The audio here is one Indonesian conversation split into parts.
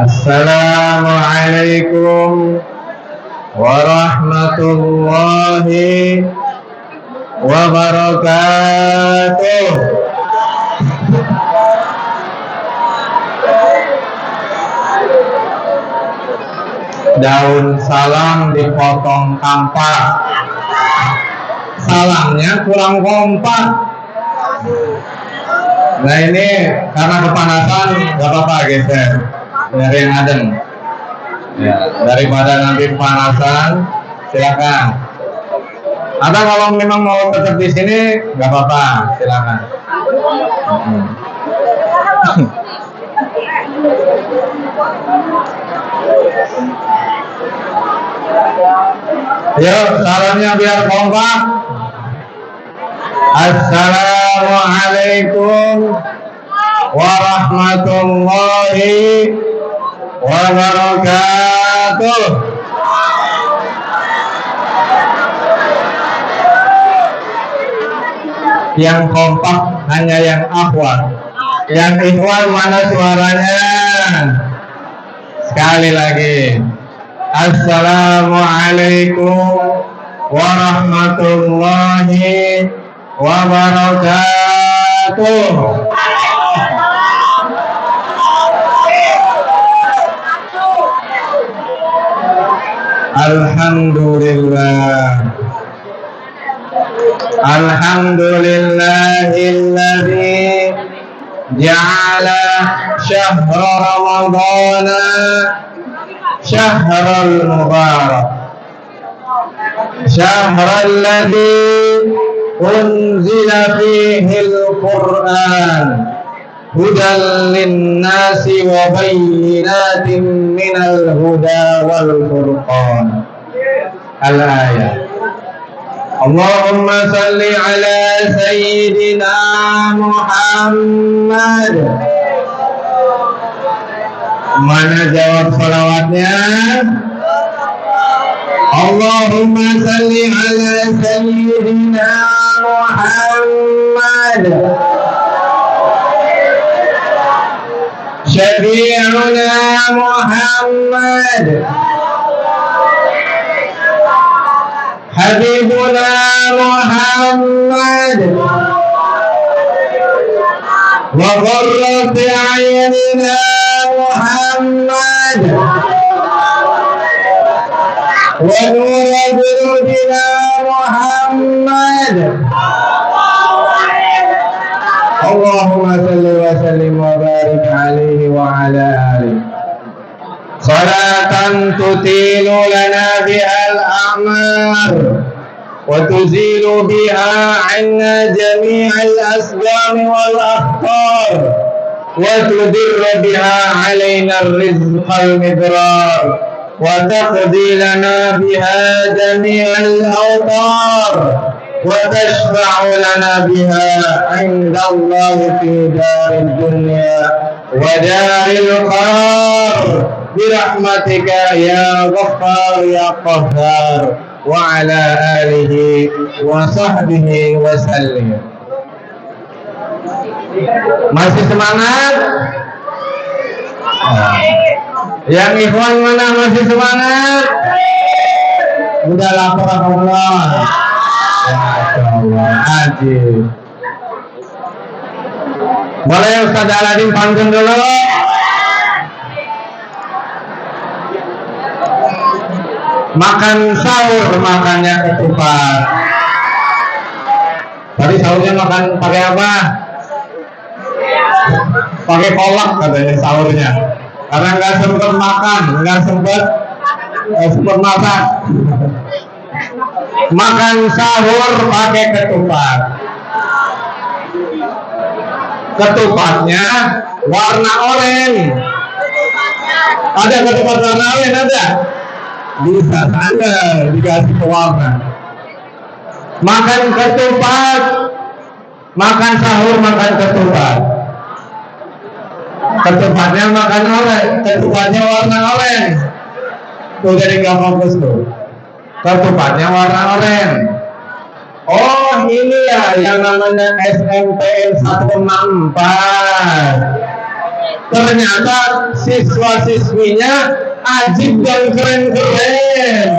Assalamualaikum warahmatullahi wabarakatuh. Daun salam dipotong kampak, salamnya kurang kompak. Nah ini karena kepanasan, gak apa-apa geser dari yang adem. Ya, daripada nanti kepanasan, silakan. Atau kalau memang mau tetap di sini, gak apa-apa, silakan. Yuk, salamnya biar kompak. Assalamualaikum warahmatullahi wabarakatuh. Yang kompak hanya yang akhwat. Yang ikhwan mana suaranya? Sekali lagi. Assalamualaikum warahmatullahi wabarakatuh. Alhamdulillah. Alhamdulillahilladzi ja'ala syahra ramadhana syahrul mubarak. Syahrul ladzi unzila fihil Qur'an hudan linnasi wa bayyinatin minal huda wal furqan. Al-ayat. Allahumma salli ala sayyidina Muhammad. Mana jawab salawatnya? Allahumma salli ala sayyidina Muhammad. Syafi'una Muhammad. Habibuna Muhammad. Wa qurratu a'yunina Muhammad. Wa nuru qulubina Muhammad. Allahumma salli wa sallim wa barik alaihi wa ala alihi. Salatan tutilu lana bihal a'mar wa tuzilu biha 'anna jami'al asqam wal akhtar wa tudirru biha 'alaina ar-rizqal midrar wa taqdi lana biha jami'al awtar wa tashfa'u lana biha 'inda Allah fi darid dunya wa daril qarar birahmatika ya Ghaffar ya Qahhar wa ala alihi wa sahbihi wa sallim. Masih semangat? Yang ikhwan mana masih semangat? Udah lapar apa belum? Masya Allah, ajib. Boleh Ustaz Aladin pantun dulu? Makan sahur makannya ketupat. Tadi sahurnya makan pakai apa? Pakai kolak katanya sahurnya. Karena nggak sempat makan, nggak sempat masak. Makan sahur pakai ketupat. Ketupatnya warna oranye. Ada ketupat warna oranye ada? Bisa ada dikasih pewarna. Makan ketupat, makan sahur makan ketupat. Ketupatnya makan oranye, ketupatnya warna oranye. Tuh jadi nggak fokus tuh. Ketupatnya warna oranye. Oh ini ya yang namanya SMPN 164. ternyata siswa-siswinya ajib dan keren-keren.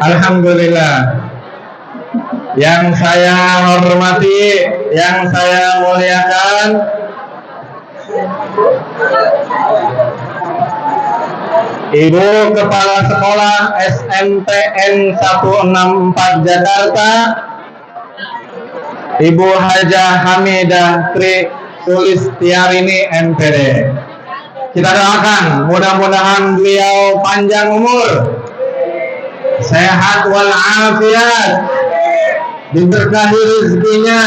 Alhamdulillah. Yang saya hormati, yang saya muliakan, Ibu Kepala Sekolah SMPN 164 Jakarta, Ibu Hajah Hamidah Tri Sulistiarini MPD. Kita doakan mudah-mudahan beliau panjang umur, sehat walafiat, diberkahi rezekinya,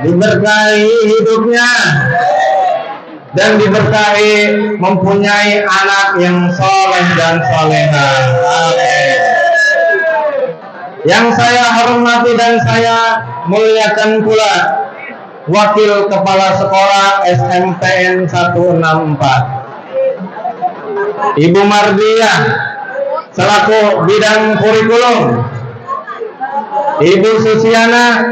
diberkahi hidupnya, dan diberkahi mempunyai anak yang soleh dan solehah. Amin. Yang saya hormati dan saya muliakan pula Wakil Kepala Sekolah SMPN 164 Ibu Mardiah selaku bidang kurikulum, Ibu Susiana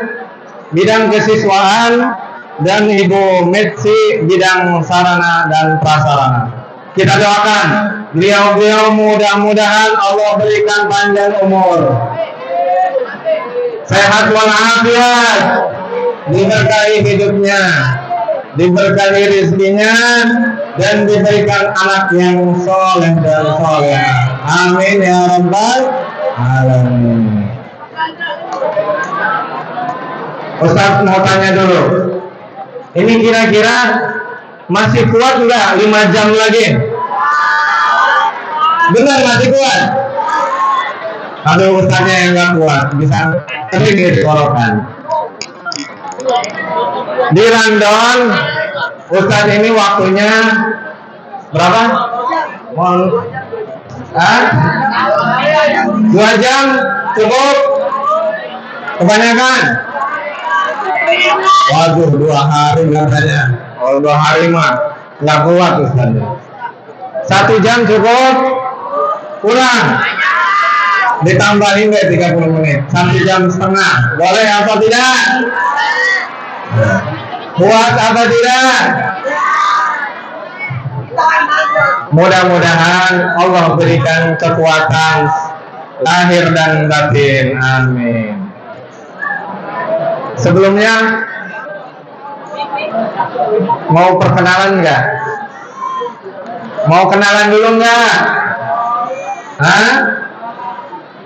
bidang kesiswaan, dan Ibu Metsi bidang sarana dan prasarana. Kita doakan beliau-beliau mudah-mudahan Allah berikan panjang umur, sehat walafiat, diberkahi hidupnya, diberkahi rezekinya, dan diberikan anak yang soleh dan soleh. Amin ya rabbal alamin. Ustaz mau tanya dulu, ini kira-kira masih kuat nggak 5 jam lagi? Benar masih kuat? Aduh, Ustaznya yang nggak kuat, bisa sering ditorokan. Di Randon, Ustaz ini waktunya berapa? Mohon, 2 jam cukup? Kebanyakan? Waduh, 2 hari katanya. Kalau 2 hari mah nggak kuat Ustaz. 1 jam cukup? Kurang? Ditambahin deh 30 menit, 1 jam setengah. Boleh apa tidak? Kuat apa tidak? Mudah-mudahan Allah berikan kekuatan lahir dan batin. Amin. Sebelumnya mau perkenalan nggak? Mau kenalan dulu nggak? Hah?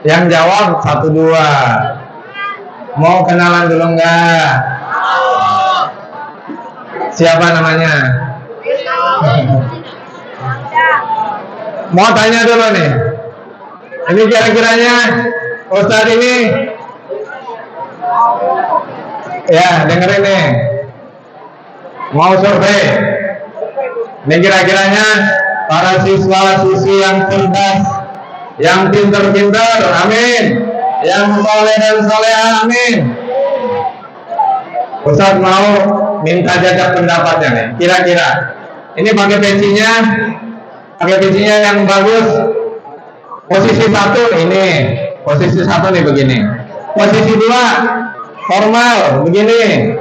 Yang jawab 1, 2. Mau kenalan dulu nggak? Siapa namanya? Mau tanya dulu nih. Ini kira-kiranya Ustadz ini, ya dengerin nih, mau survei. Ini kira-kiranya para siswa-siswi yang cerdas, yang pintar-pintar, amin, yang soleh dan solehah, amin. Ustadz mau minta jajak pendapatnya nih. Kira-kira ini pakai pecinya yang bagus. Posisi 1 ini, posisi 1 nih begini. Posisi 2 formal begini.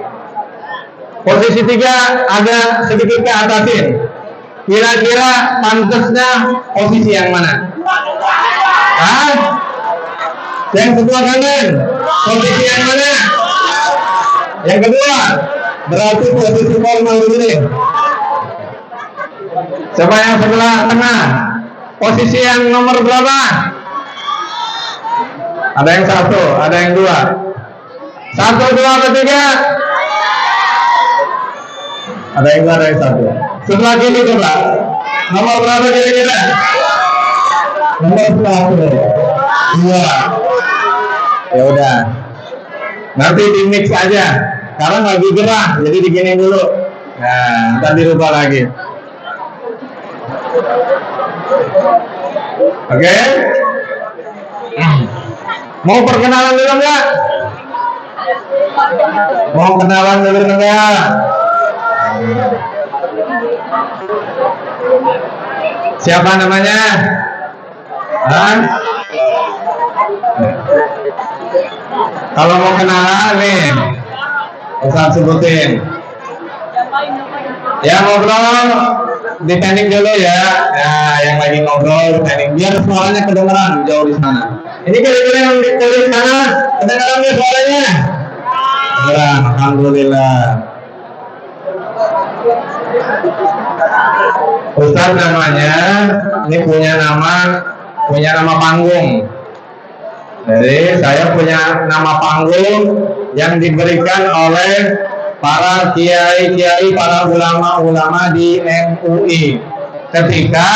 Posisi 3 agak sedikit ke atasin. Kira-kira pantasnya posisi yang mana? Hah? Yang kedua kanan. Posisi yang mana? Yang kedua. Berarti posisi formal begini. Coba yang sebelah tengah. Posisi yang nomor berapa? Ada yang 1, ada yang 2. 1, 2, 3. Ada yang 2, ada yang 1. Sebelah kiri coba. Nomor berapa kira-kira? Nomor 1. 2. Ya udah. Nanti di mix aja. Sekarang lagi gerah, jadi digini dulu. Nah, ntar dirubah lagi. Oke? Mau perkenalan dulu nggak? Mau kenalan dulu nggak? Siapa namanya? Hah? Kalau mau kenalan nih, Ustaz sebutin. Ya ngobrol, depending dulu ya. Nah, yang lagi ngobrol depending biar suaranya kedengeran jauh di sana. Ini kira-kira yang di sana kedengeran nih suaranya? Kedengeran, alhamdulillah. Ustaz namanya, ini punya nama panggung. Jadi saya punya nama panggung yang diberikan oleh para kiai-kiai, para ulama-ulama di MUI ketika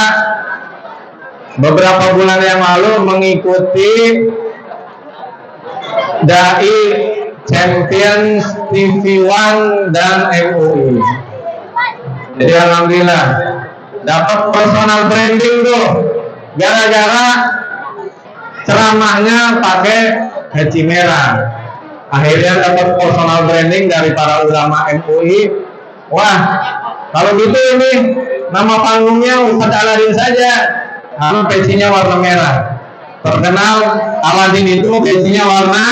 beberapa bulan yang lalu mengikuti Dai Champions TV One dan MUI. Jadi alhamdulillah dapat personal branding tuh gara-gara ceramahnya pakai peci merah. Akhirnya dapat personal branding dari para ulama MUI. Wah, kalau gitu ini nama panggungnya Ustadz Aladin saja, karena pecinya warna merah. Terkenal Aladin itu pecinya warna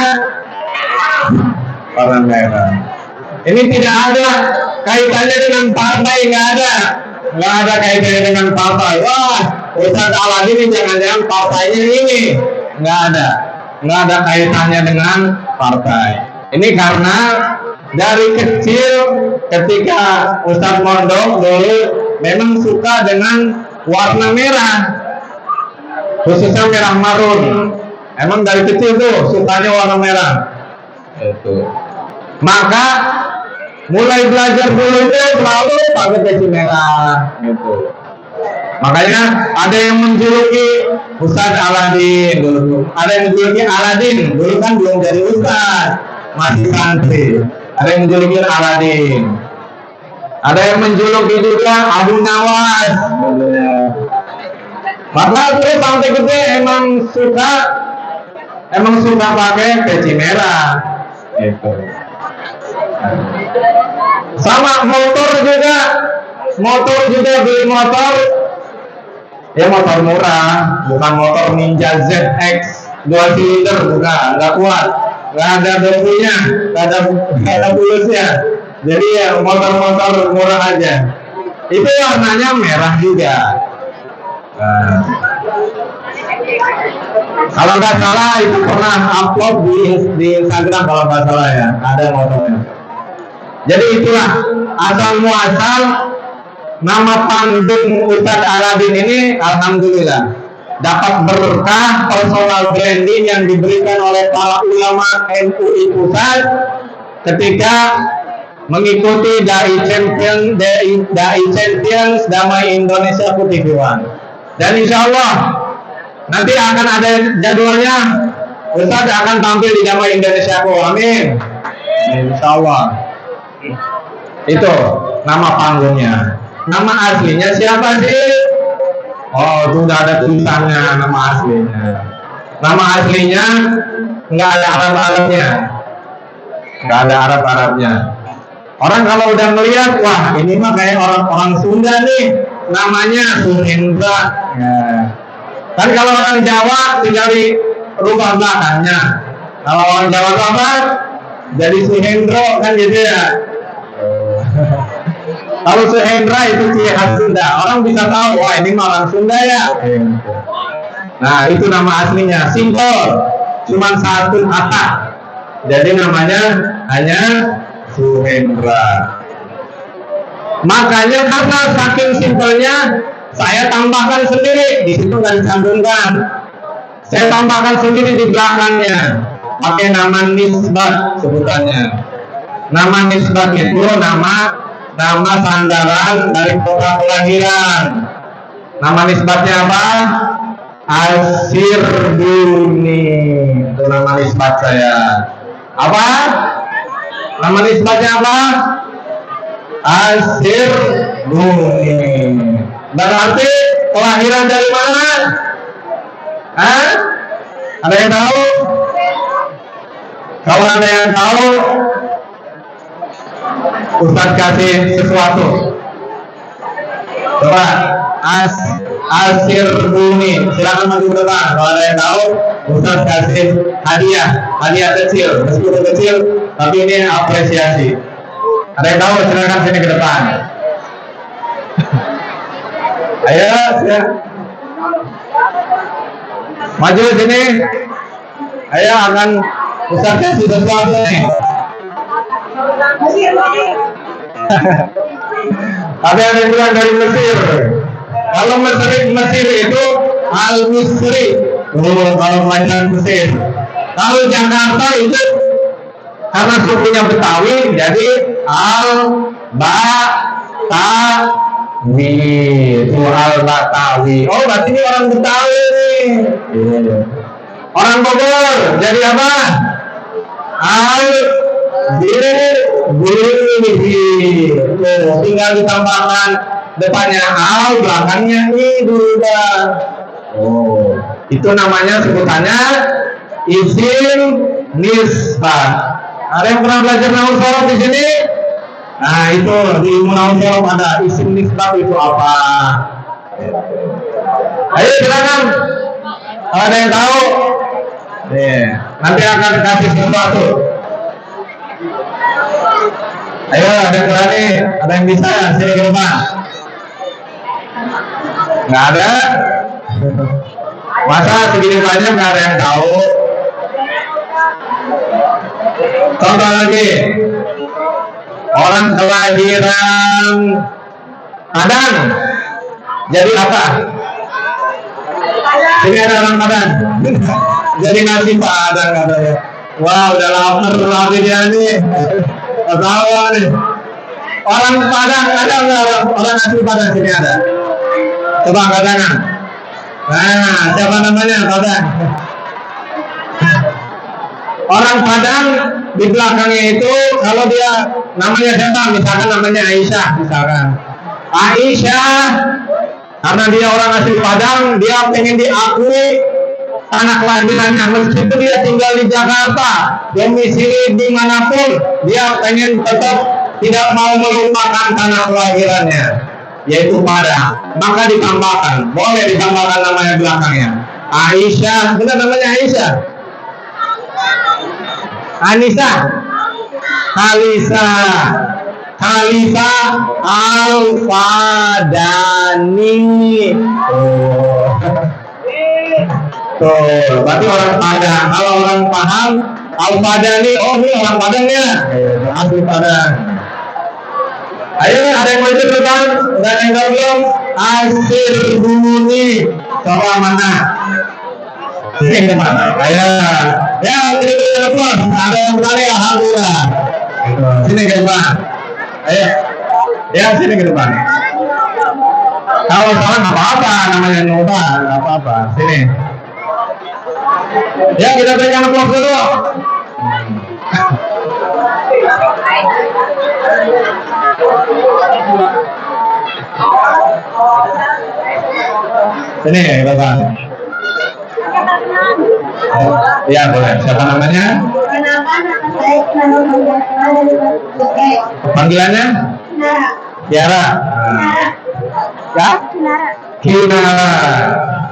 merah. Ini tidak ada kaitannya dengan partai, nggak ada kaitannya dengan partai. Wah, Ustadz Aladin ini jangan-jangan partainya ini, nggak ada kaitannya dengan partai. Ini karena dari kecil ketika Ustadz mondok dulu memang suka dengan warna merah, khususnya merah marun. Emang dari kecil tuh sukanya warna merah. Itu. Maka mulai belajar dulu itu selalu pakai peci merah. Gitu. Makanya ada yang menjuluki Ustadz Aladin dulu. Ada yang menjuluki Aladin dulu kan belum jadi Ustadz, masih santri. Ada yang menjuluki Aladin. Ada yang menjuluki juga Abu Nawas. Maka itu sampai gede emang suka pakai peci merah. Itu. Sama motor juga beli motor. Ya motor murah, bukan motor Ninja ZX 2 silinder, bukan, nggak kuat, nggak ada debunya, nggak ada bulusnya. Jadi ya motor murah aja. Itu warnanya merah juga. Nah, kalau nggak salah itu pernah upload di Instagram kalau nggak salah ya, ada motornya. Jadi itulah asal muasal nama panggung Ustadz Aladin ini, alhamdulillah dapat berkah personal branding yang diberikan oleh para ulama MUI Pusat ketika mengikuti Dai Champions Damai Indonesia TV One. Dan insya Allah nanti akan ada jadwalnya, Ustadz akan tampil di Damai Indonesia. Amin. Insya Allah. Itu nama panggungnya. Nama aslinya siapa sih? Oh, sudah ada tulisannya nama aslinya. Nama aslinya nggak ada Arab-Arabnya. Nggak ada Arab-Arabnya. Orang kalau udah melihat, wah ini mah kayak orang Sunda nih. Namanya Suhendra. Ya. Kan kalau orang Jawa tinggal di rubah belakangnya. Kalau orang Jawa apa? Jadi Suhendro kan gitu ya. Kalau Suhendra itu ciri khas Sunda, orang bisa tahu, wah ini mah orang Sunda ya. Nah itu nama aslinya, simpel, cuma satu kata. Jadi namanya hanya Suhendra. Makanya karena saking simpelnya, saya tambahkan sendiri, di situ nggak dicantumkan. Saya tambahkan sendiri di belakangnya, pakai nama nisbat sebutannya. Nama nisbat itu nama sandaran dari kota kelahiran. Nama nisbatnya apa? Asirbuni. Itu nama nisbat saya. Apa? Nama nisbatnya apa? Asirbuni. Berarti kelahiran dari mana? Hah? Ada yang tahu? Kalau ada yang tahu, Ustadz kasih sesuatu. Coba Al-Sirbuni. Silakan maju ke depan. Kalau ada yang tahu, Ustaz kasih hadiah kecil, meskipun kecil, tapi ini apresiasi. Ada yang tahu? Silakan sini ke depan. Ayo, ya. Maju sini. Ayo, akan Ustaz kasih sesuatu nih. Ada yang bilang dari Mesir. Kalau Mesir itu Al-Misri. Kalau pelajaran Mesir. Kalau Jakarta itu karena sukunya Betawi, jadi Al-Batawi. Itu Al-Batawi. Oh, berarti ini orang Betawi nih. Orang Bogor, jadi apa? Tinggal ditambahkan depannya al, belakangnya i dulu. Oh, itu namanya sebutannya isim nisbah. Ada yang pernah belajar nahwu shorof di sini? Nah, itu di ilmu nahwu shorof ada isim nisbah itu apa? Ayo silakan. Kalau ada yang tahu, nanti akan kasih sesuatu. Ayo, ada yang berani, ada yang bisa, sini ke depan. Nggak ada? Masa segini banyak nggak ada yang tahu? Contoh lagi, orang kelahiran Padang, jadi apa? Sini ada orang Padang, jadi nasi Padang katanya. Wah, udah lapar lagi dia nih. Tahu nih. Orang Padang ada nggak? Orang asli Padang sini ada. Coba angkat tangan. Nah, siapa namanya Padang? Orang Padang di belakangnya itu kalau dia namanya siapa? Misalkan namanya Aisyah, misalkan. Aisyah, karena dia orang asli Padang, dia pengen diakui tanah kelahirannya, meskipun dia tinggal di Jakarta, domisili dimanapun, dia pengen tetap tidak mau melupakan tanah kelahirannya, yaitu Padang. Maka ditambahkan, boleh ditambahkan namanya belakangnya. Aisyah, benar namanya Aisyah. Anissa, Khalisa Al-Fadani. Tuh, berarti orang Padang. Kalau orang paham Al-Fadani, oh ini orang Padang ya, asli Padang. Ayo, ada yang mau ikut depan? Udah yang belum? Al-Sirbuni. Coba mana? Sini depan. Ayo, ya ini depan. Ada yang berani, alhamdulillah. Sini ke depan. Ayo, ya sini ke depan. Kalau salah nggak apa-apa, namanya nyoba, nggak apa-apa. Sini. Ya, kita berikan aplaus dulu. Sini, Bapak. Ya, boleh. Siapa namanya? Panggilannya? Tiara. Ya? Kinara.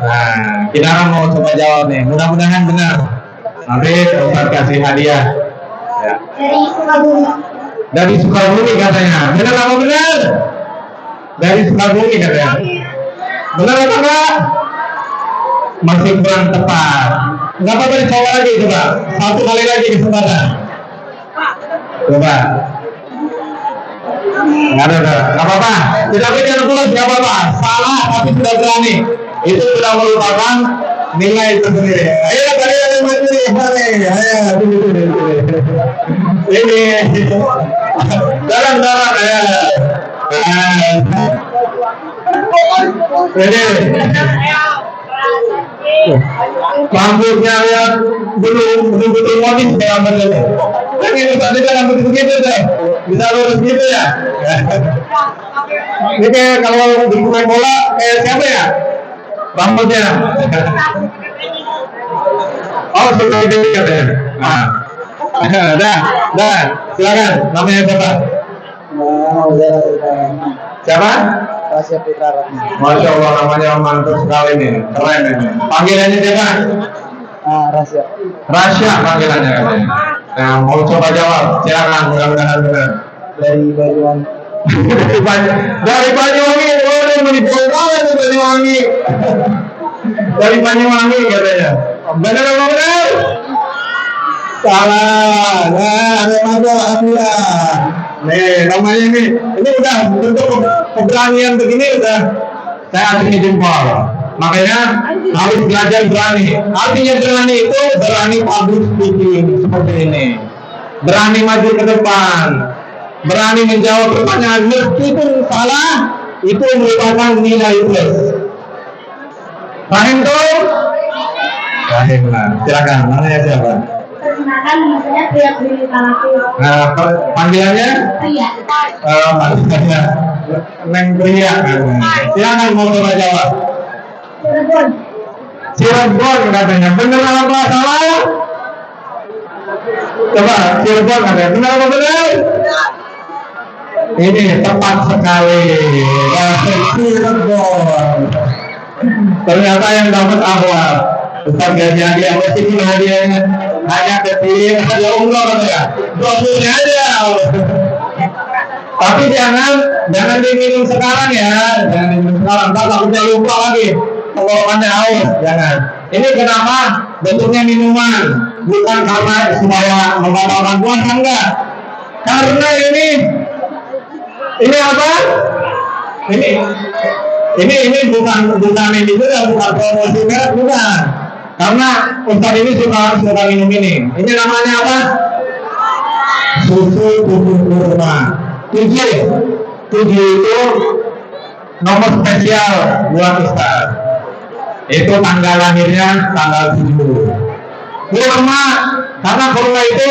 Nah, Kinara mau coba jawab nih. Mudah-mudahan benar. Nanti Ustaz kasih hadiah. Ya. Dari Sukabumi. Dari Sukabumi katanya. Benar apa benar? Dari Sukabumi katanya. Benar apa enggak? Masih kurang tepat. Enggak apa-apa, dicoba lagi coba. Satu kali lagi kesempatan. Coba. Nggak apa-apa. Tidak berikan aplaus, nggak apa-apa. Salah tapi sudah berani. Itu sudah merupakan nilai tersendiri. Ayo kalian yang maju nih, ayo ini. Dalam ya. Rambutnya ya belum betul modis kayak begitu. Kan ini tadi kan rambut begitu deh, bisa lurus gitu ya. Ini kayak kalau di pemain bola kayak siapa ya? Rambutnya. Oh seperti itu katanya. Dah, silakan. Namanya siapa? Siapa? Rasya Putra Ratna. Masya Allah, namanya mantap sekali nih, keren ini. Panggilannya siapa? Rasya. Rasya panggilannya katanya. Nah, mau coba jawab, silakan, mudah-mudahan benar. Dari Banyuwangi. Dari Banyuwangi, boleh menipu banget tuh Banyuwangi. Dari Banyuwangi katanya. Benar apa benar? Salah. Nah, ada masalah alhamdulillah. Nih, namanya ini udah bentuk keberanian begini udah saya acungi jempol. Makanya harus belajar berani. Artinya berani itu berani public speaking seperti ini. Berani maju ke depan. Berani menjawab pertanyaan meskipun salah, itu merupakan nilai plus. Paham tuh? Paham lah. Silakan, namanya siapa? Perkenalkan, nama saya Pria Prilly Talaki. Nah, panggilannya? Pria. Panggilannya Neng Pria. Silakan mau coba jawab. Cirebon. Cirebon katanya. Benar apa salah? Coba Cirebon katanya. Benar apa benar? Ini tepat sekali. Cirebon. Ternyata yang dapat awal. Ustaz gak jadi apa sih hadiahnya? Hanya kecil, hanya umroh katanya. 20 aja. Tapi jangan diminum sekarang ya. Jangan diminum sekarang. Tak takutnya lupa lagi. Tenggorokannya haus. Jangan. Ini kenapa bentuknya minuman? Bukan karena supaya membatalkan puasa, enggak. Karena ini apa? Ini bukan ini juga bukan promosi merek, bukan. Karena Ustaz ini suka minum ini. Ini namanya apa? Susu tubuh kurma. 7 itu nomor spesial buat Ustaz. Itu tanggal lahirnya tanggal 7. Kurma, karena kurma itu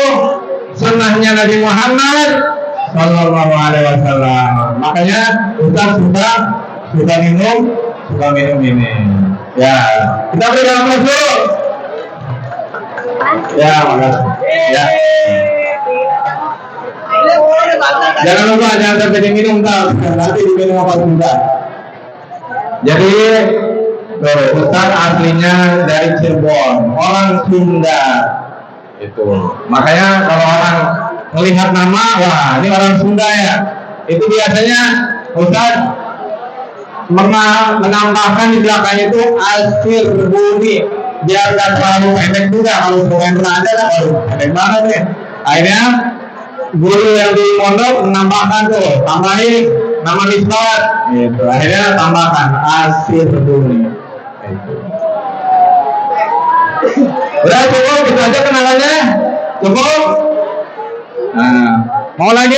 sunnahnya Nabi Muhammad Sallallahu Alaihi Wasallam. Makanya Ustaz suka minum ini. Ya, kita berikan aplaus dulu. Ya, makasih. Ya. Jangan lupa jangan sampai minum nanti diminum apa enggak. Jadi Ustaz aslinya dari Cirebon, orang Sunda. Itu. Makanya kalau orang melihat nama, wah ini orang Sunda ya. Itu biasanya Ustaz menambahkan di belakangnya itu asir bumi biar nggak terlalu pendek juga. Kalau pernah ada lah pendek banget ya. Akhirnya guru yang di pondok menambahkan tuh tambahin nama nisbat gitu. Akhirnya tambahkan asir bumi. Udah cukup itu aja kenalannya. Cukup. Nah, mau lagi?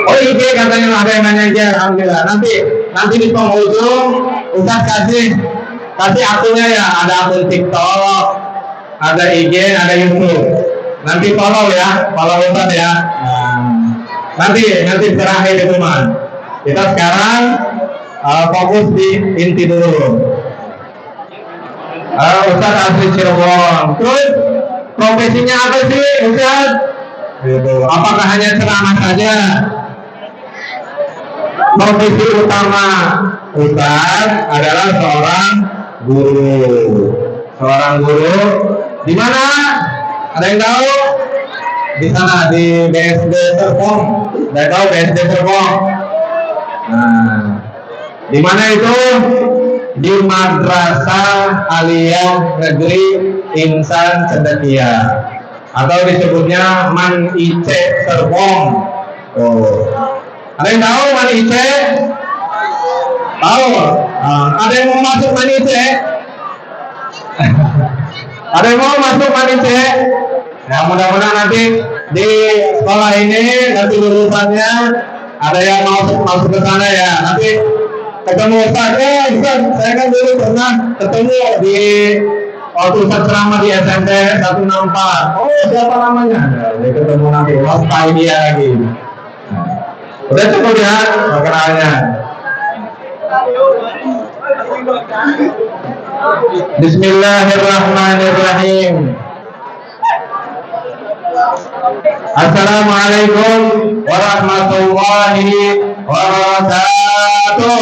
Oh iya katanya ada yang nanya aja, alhamdulillah. Nanti di penghujung Ustaz kasih akunnya ya, ada akun TikTok, ada IG, ada YouTube. Nanti follow Ustaz ya. Nanti terakhir itu man. Kita sekarang fokus di inti dulu. Ustaz asli Cirebon. Terus profesinya apa sih Ustaz? Gitu. Apakah hanya ceramah saja? Profesi utama Ustaz adalah seorang guru. Di mana? Ada yang tahu? Di sana di BSD Serpong. Tidak tahu BSD Serpong? Nah, di mana itu? Di Madrasah Aliyah Negeri Insan Cendekia, atau disebutnya Man Ice Serpong. Ada yang tahu Man Ice? Tahu? Ada yang mau masuk Man Ice? Ada yang mau masuk Man Ice? Ya mudah-mudahan nanti di sekolah ini nanti lulusannya ada yang masuk ke sana ya. Nanti ketemu Ustaz, saya kan dulu pernah ketemu di waktu Ustaz ceramah di SMP 164. Oh siapa namanya? Dia ketemu nanti, waspai dia lagi. Udah cukup ya perkenalannya. Bismillahirrahmanirrahim. Assalamualaikum warahmatullahi wabarakatuh.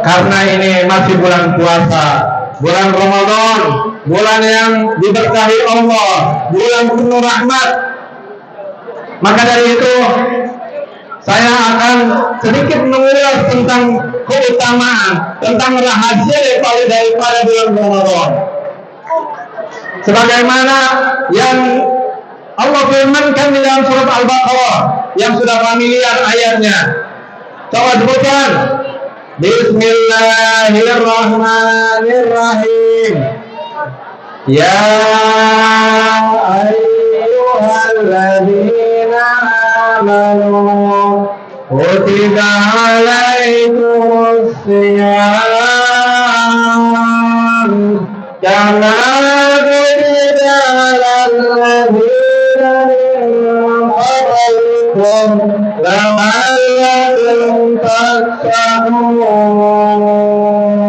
Karena ini masih bulan puasa, bulan Ramadan, bulan yang diberkahi Allah, bulan penuh rahmat. Maka dari itu saya akan sedikit mengulas tentang keutamaan, tentang rahasia daripada bulan Ramadan. Sebagaimana yang Allah firmankan di dalam surat Al-Baqarah yang sudah familiar ayatnya. Coba sebutkan. Bismillahirrahmanirrahim. Ya ayyuhalladzina amanu kutiba alaikumus syiyam kama kutiba alal ladzina min qablikum la'allakum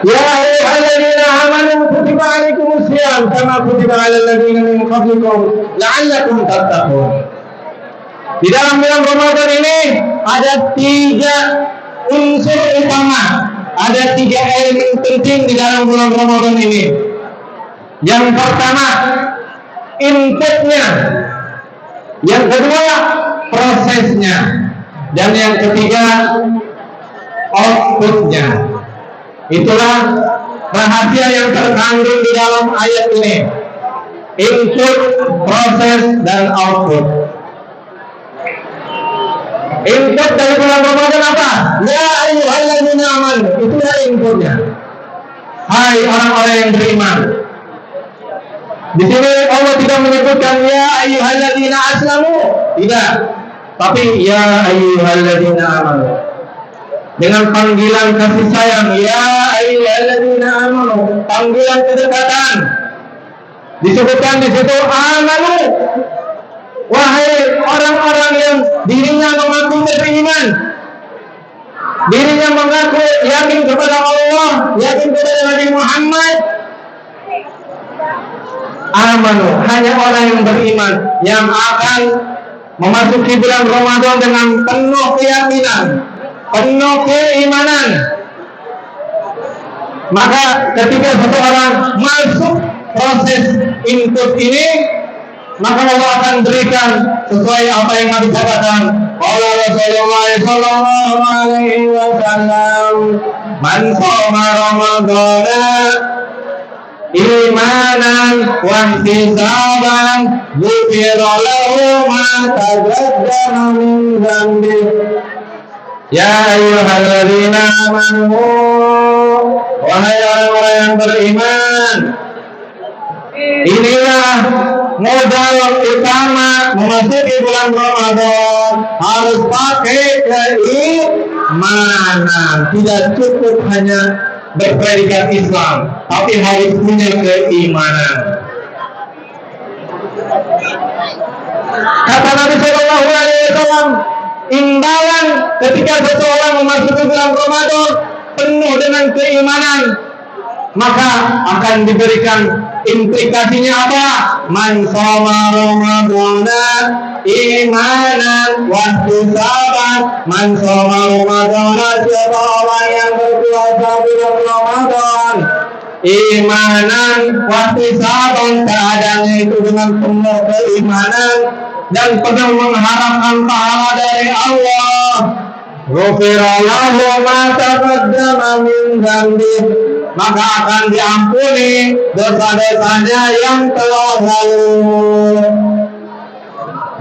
Ya ayyuhalladzina amanu kutiba alaikumus syiyam kama kutiba alal ladzina min qablikum la'allakum tattaqun. Di dalam bulan Ramadan ini ada 3 unsur utama, ada 3 elemen penting di dalam bulan Ramadan ini. Yang pertama, inputnya. Yang kedua, prosesnya. Dan yang ketiga, outputnya. Itulah rahasia yang terkandung di dalam ayat ini. Input, proses, dan output. Input dari bulan Ramadan apa? Ya ayyuhalladzina amanu. Itulah inputnya. Hai orang-orang yang beriman. Di sini Allah tidak menyebutkan ya ayyuhalladzina aslamu. Tidak. Tapi ya ayyuhalladzina amanu. Dengan panggilan kasih sayang, ya ayyuhalladzina amanu, panggilan kedekatan. Disebutkan di situ amanu. Wahai orang-orang yang dirinya mengaku beriman, dirinya mengaku yakin kepada Allah, yakin kepada Nabi Muhammad. Amanu, hanya orang yang beriman yang akan memasuki bulan Ramadan dengan penuh keyakinan, penuh keimanan. Maka ketika seseorang masuk proses input ini, maka Allah akan berikan sesuai apa yang Nabi katakan. Allah Rasulullah sallallahu alaihi wasallam, "Man shoma Ramadana imanan wa ihtisaban, ghufira lahu ma taqaddama min dhanbi." Ya ayyuhalladzina amanu, wahai orang-orang yang beriman, inilah modal utama memasuki bulan Ramadan. Harus pakai keimanan. Tidak cukup hanya berpredikat Islam, tapi harus punya keimanan. Kata Nabi Shallallahu Alaihi Wasallam, imbalan ketika seseorang memasuki bulan Ramadan penuh dengan keimanan, maka akan diberikan implikasinya apa? Man shoma Ramadana imanan wa ihtisaban. Man shoma Ramadana, siapa orang yang berpuasa bulan Ramadan imanan wa ihtisaban, keadaannya itu dengan penuh keimanan dan penuh mengharapkan pahala dari Allah. Ghufira lahu ma taqaddama min dhanbi, maka akan diampuni dosa-dosanya yang telah lalu.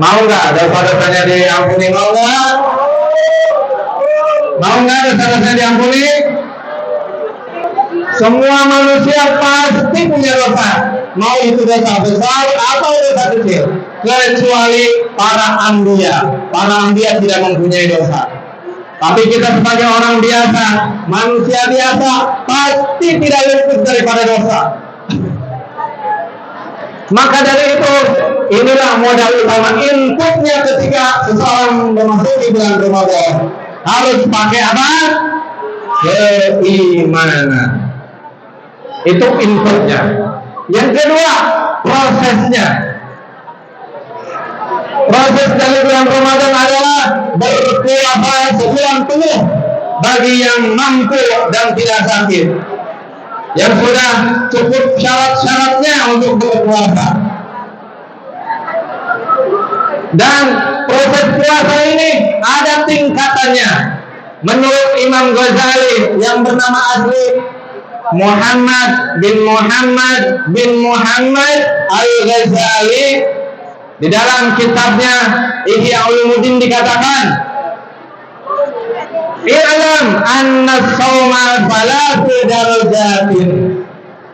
Mau nggak dosa-dosanya diampuni? Mau nggak? Mau nggak dosa-dosanya diampuni? Semua manusia pasti punya dosa, mau itu dosa besar atau dosa kecil, kecuali para anbiya. Para anbiya tidak mempunyai dosa. Tapi kita sebagai orang biasa, manusia biasa, pasti tidak luput daripada dosa. Maka dari itu, inilah modal utama, inputnya ketika seseorang memasuki bulan Ramadan. Harus pakai apa? keimanan. Itu inputnya. Yang kedua, prosesnya. Proses dari bulan Ramadan adalah berpuasa sebulan penuh bagi yang mampu dan tidak sakit, yang sudah cukup syarat-syaratnya untuk berpuasa. Dan proses puasa ini ada tingkatannya. Menurut Imam Ghazali yang bernama asli Muhammad bin Muhammad Al-Ghazali, di dalam kitabnya Ihya Ulumuddin dikatakan, "I'lam anna shauma salatu darajatin."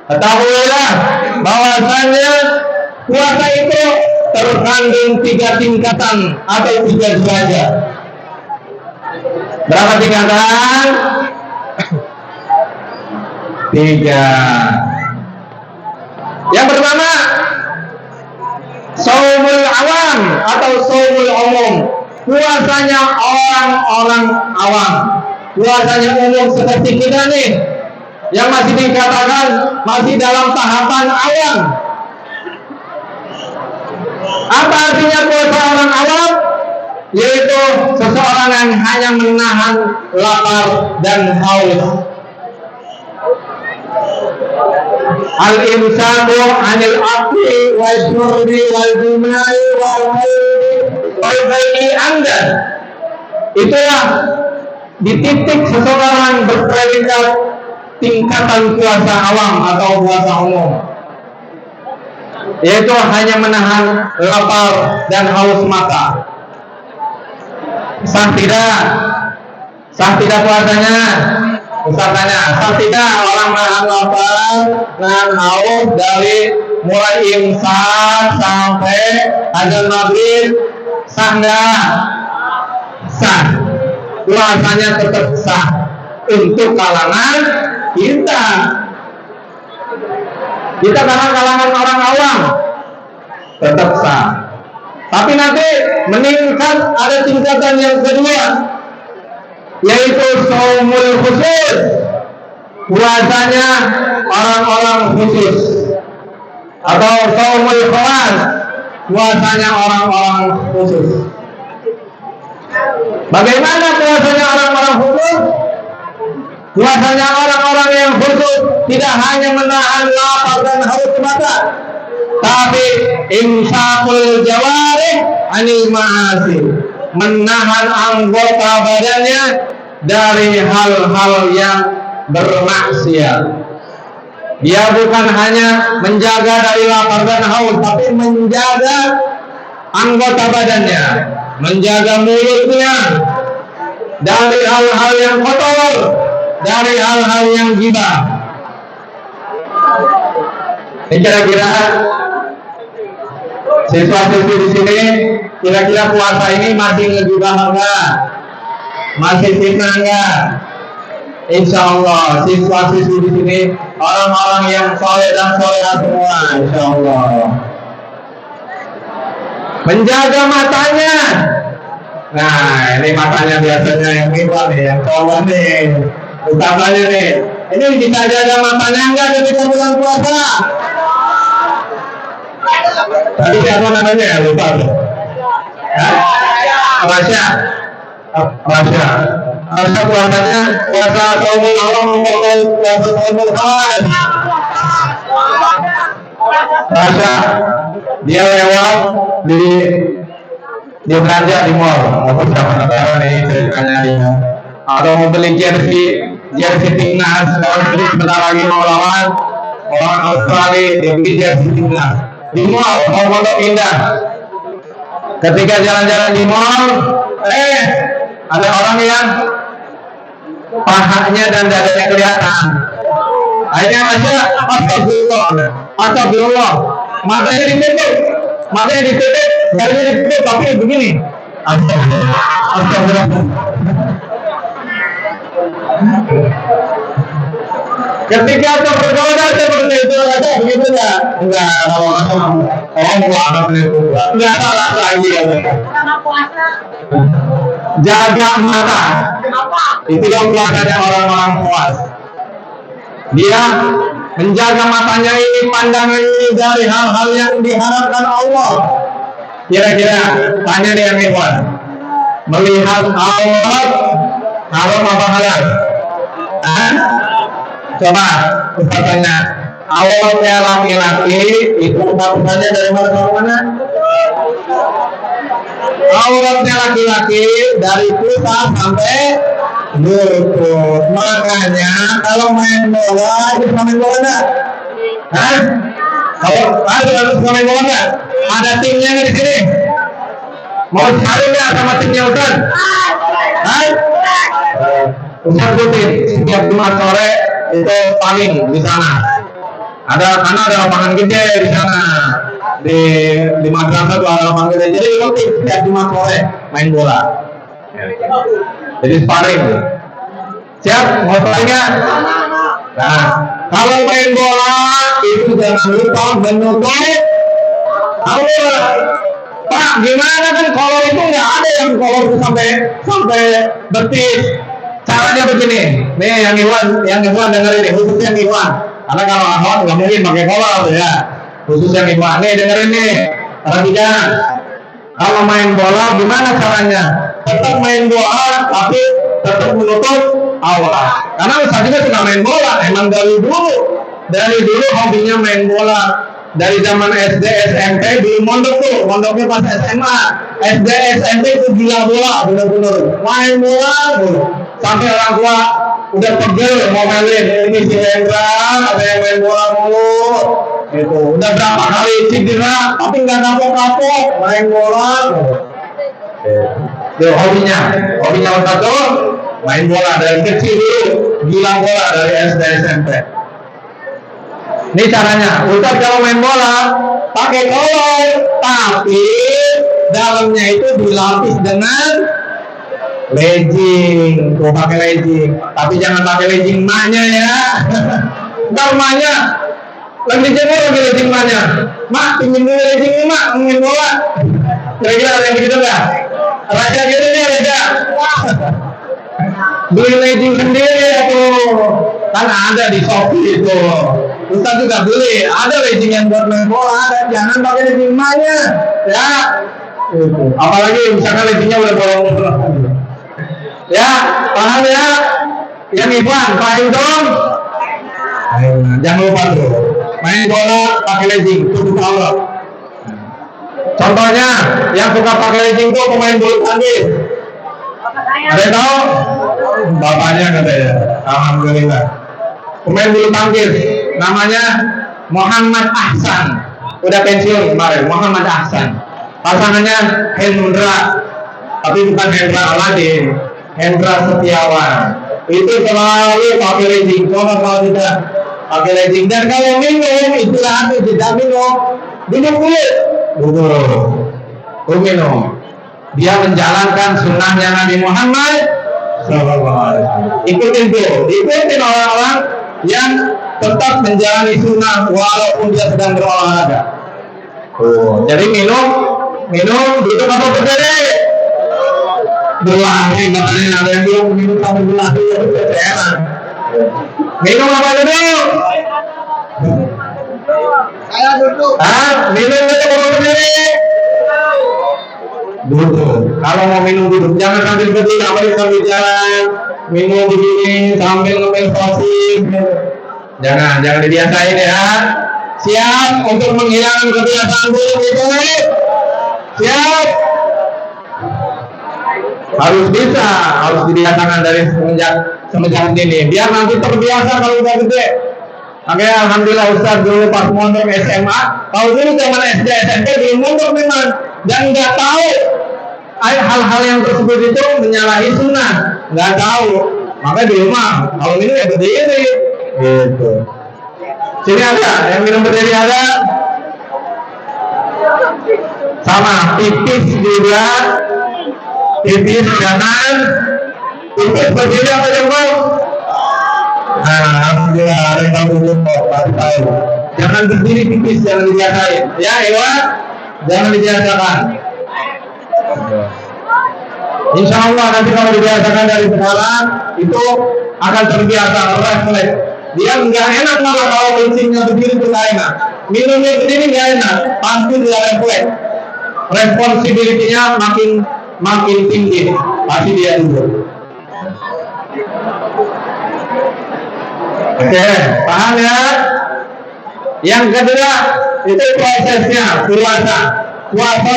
Ketahuilah bahwasanya puasa itu terkandung 3 tingkatan atau 3 derajat. Berapa tingkatan? 3. Yang pertama, shaumul awam atau shaumul umum, puasanya orang-orang awam, puasanya umum seperti kita nih, yang masih dikatakan masih dalam tahapan awam. Apa artinya puasa orang awam? Yaitu seseorang yang hanya menahan lapar dan haus. Al-imsaku anil akli wal syurbi wal jumai wal haidi wal bayi anda. Itulah di titik seseorang berpredikat tingkatan puasa awam atau puasa umum, yaitu hanya menahan lapar dan haus mata. Sah tidak? Sah tidak puasanya? Misalnya, sah tidak orang menahan lapar, nahan haus dari mulai imsak sampai azan maghrib? Sah enggak? Sah. Puasanya tetap sah untuk kalangan kita. Kita kalangan orang awam tetap sah. Tapi nanti meningkat, ada tingkatan yang kedua, yaitu shaumul khusus, puasanya orang-orang khusus, atau shaumul khawas, puasanya orang-orang khusus. Bagaimana puasanya orang-orang khusus? Puasanya orang-orang yang khusus tidak hanya menahan lapar dan haus mata, tapi imsakul jawarih anil ma'asi, menahan anggota badannya dari hal-hal yang bermaksiat. Dia bukan hanya menjaga dari lapar dan haus, tapi menjaga anggota badannya, menjaga mulutnya dari hal-hal yang kotor, dari hal-hal yang gibah. Kira-kira siswa-siswi di sini, kira-kira puasa ini masih ngegibah enggak? Masih fitnah enggak? Insya Allah siswa-siswi di sini orang-orang yang soleh dan solehah semua, insya Allah. Menjaga matanya. Nah, ini matanya biasanya yang gibah nih, yang kawan nih, utamanya nih. Ini kita jaga matanya enggak ketika bulan puasa? Tadi siapa namanya ya, lupa. Rasya. Rasya puasanya puasa shaumul awam atau puasa shaumul khawas. Rasya dia lewat di belanja di mall, apa sama nih ceritanya dia. Atau mau beli jersey timnas, kalau sebentar lagi mau lawan Australia, dia beli jersey timnas di mall, mau Pondok Indah. Ketika jalan-jalan di mall, ada orang yang pahanya dan dadanya kelihatan. Akhirnya masya, astagfirullah, matanya ditutup, jarinya ditutup, tapi begini. Astagfirullah. Ketika tergoda seperti itu, ada begitu enggak? Enggak, orang puasa itu enggak salah lagi. Jaga mata. Itu yang kelakuannya orang-orang puas. Dia menjaga matanya ini, pandangan ini dari hal-hal yang diharapkan Allah. Kira-kira tanya dia ikhwan, melihat aurat haram apa halal? Coba kita tanya, auratnya laki-laki itu batasannya dari mana ke mana? Auratnya laki-laki dari pusat sampai lutut. Makanya kalau main bola itu main bola enggak? Hah? Kalau harus main bola enggak? Ada timnya nggak di sini? Mau cari nggak sama timnya Ustaz? Hah? Ustaz rutin setiap Jumat sore itu paling di sana. Karena ada lapangan gede di sana. Di madrasah tuh ada lapangan gede. Jadi rutin setiap Jumat sore main bola. Jadi sparring. Siap? Mau tanya? Nah, kalau main bola itu jangan lupa menutup aurat. Pak, gimana kan kolor itu nggak ada yang kolor itu sampai betis. Caranya begini. Nih yang Ikhwan dengerin nih, khusus yang Ikhwan. Karena kalau Ahmad nggak mungkin pakai kolor ya. Khusus yang Ikhwan. Nih dengerin nih. Perhatikan. Kalau main bola gimana caranya? Tetap main bola tapi tetap menutup aurat. Karena Ustaz juga suka main bola. Emang dari dulu hobinya main bola. Dari zaman SD, SMP di mondok tuh, mondoknya pas SMA, SD, SMP itu gila bola, bener-bener main bola, sampai orang tua udah pegel mau mainin. Ini si Hendra, ada yang main bola mulu, gitu. Udah berapa kali cedera, tapi nggak kapok-kapok main bola. Itu hobinya Ustaz tuh main bola dari kecil dulu, gila bola dari SD, SMP. Ini caranya, Ustaz kalau main bola pakai kolor, tapi dalamnya itu dilapis dengan legging. Tuh pakai legging, tapi jangan pakai legging emaknya ya. Ntar emaknya lagi jemur pakai legging emaknya. Mak, pinjam dulu legging mak, main bola. Kira-kira ada yang begitu nggak? Raja gitu nih Raja. Beli legging sendiri tuh, kan ada di Shopee itu. Ustaz juga beli, ada legging yang buat main bola, ada. Jangan pakai legging emaknya, ya. Apalagi misalnya leggingnya udah bolong. Ya, paham ya? Yang Ikhwan, paham dong? Jangan lupa tuh, main bola pakai legging, tutup aurat. Contohnya, yang suka pakai legging tuh pemain bulu tangkis. Ada yang tahu? Bapaknya katanya. Alhamdulillah. Pemain bulu tangkis namanya Muhammad Ahsan. Udah pensiun kemarin, Muhammad Ahsan. Pasangannya Hendra. Tapi bukan Hendra Aladin, Hendra Setiawan. Itu selalu pakai legging. Coba kalau tidak pakai legging. Dan kalau minum, istilah hati tidak minum. Minum dulu. Minum. Dia menjalankan sunnahnya Nabi Muhammad SAW. Ikutin orang-orang yang tetap menjalani sunnah walaupun dia sedang berolahraga. Jadi minum duduk apa berdiri? Berlari, katanya ada yang bilang minum sambil berlari, enak. Minum apa duduk? Saya duduk. Minum duduk apa berdiri? Duduk. Kalau mau minum duduk, jangan sambil berdiri, apalagi sambil jalan. Minum begini sambil ngemil sosis. Jangan dibiasain ya. Siap untuk menghilangkan kebiasaan buruk itu? Siap? Harus dibiasakan dari semenjak ini. Biar nanti terbiasa kalau udah gede. Oke, alhamdulillah Ustaz dulu pas mondok SMA, kalau dulu zaman SD SMP di mondok memang dan nggak tahu hal-hal yang tersebut itu menyalahi sunnah, nggak tahu. Makanya di rumah kalau minum ya berdiri, gitu. Sini ada yang minum berdiri ada, sama pipis juga, pipis kanan, pipis berdiri apa jempol? Alhamdulillah ada yang tahu jempol, tahu. Jangan berdiri pipis, jangan dibiasain. Ya, Iwan, jangan dibiasakan. Insya Allah nanti kalau dibiasakan dari sekarang itu akan terbiasa refleks. Dia nggak enak malah kalau kencingnya begini tuh nggak enak. Minumnya begini nggak enak, pasti dia refleks. Responsibility-nya makin tinggi, pasti dia dulu. Oke, paham ya? Yang kedua itu prosesnya puasa. Puasa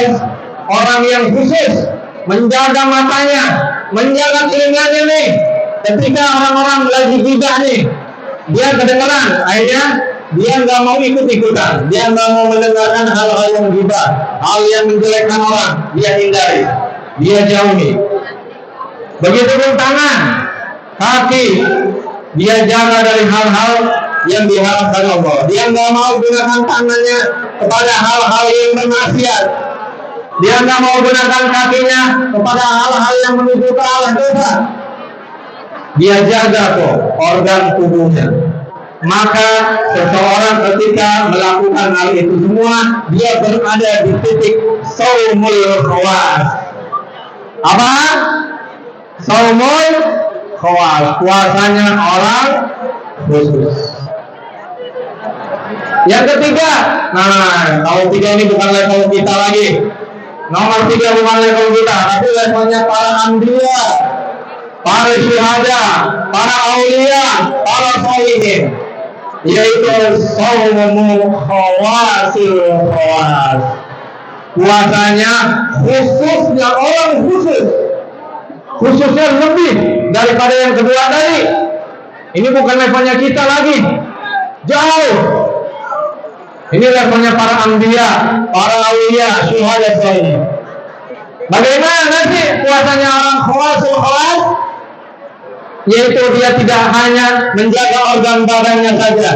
orang yang khusus menjaga matanya, menjaga telinganya nih. Ketika orang-orang lagi gibah nih, dia kedengeran, akhirnya dia nggak mau ikut-ikutan, dia nggak mau mendengarkan hal-hal yang gibah, hal yang menjelekkan orang, dia hindari, dia jauhi. Begitupun tangan, kaki, dia jaga dari hal-hal yang diharamkan Allah. Dia nggak mau gunakan tangannya kepada hal-hal yang bermaksiat. Dia nggak mau gunakan kakinya kepada hal-hal yang menuju ke arah dosa. Dia jaga kok organ tubuhnya. Maka seseorang ketika melakukan hal itu semua, dia berada di titik saumul khawas. Apa? Saumul khawas, puasanya orang khusus. Yang ketiga, nah kalau tiga ini bukan level kita lagi. Nomor 3 bukan level kita, tapi levelnya para anbiya, para syuhada, para aulia, para sholihin, yaitu saumul khawasil khawas. Puasanya khususnya orang khusus, khususnya lebih daripada yang kedua tadi. Ini bukan levelnya kita lagi, jauh. Ini levelnya para anbiya, para aulia, syuhada, sholihin. Bagaimana nanti puasanya orang khawasul khawas? Yaitu dia tidak hanya menjaga organ badannya saja.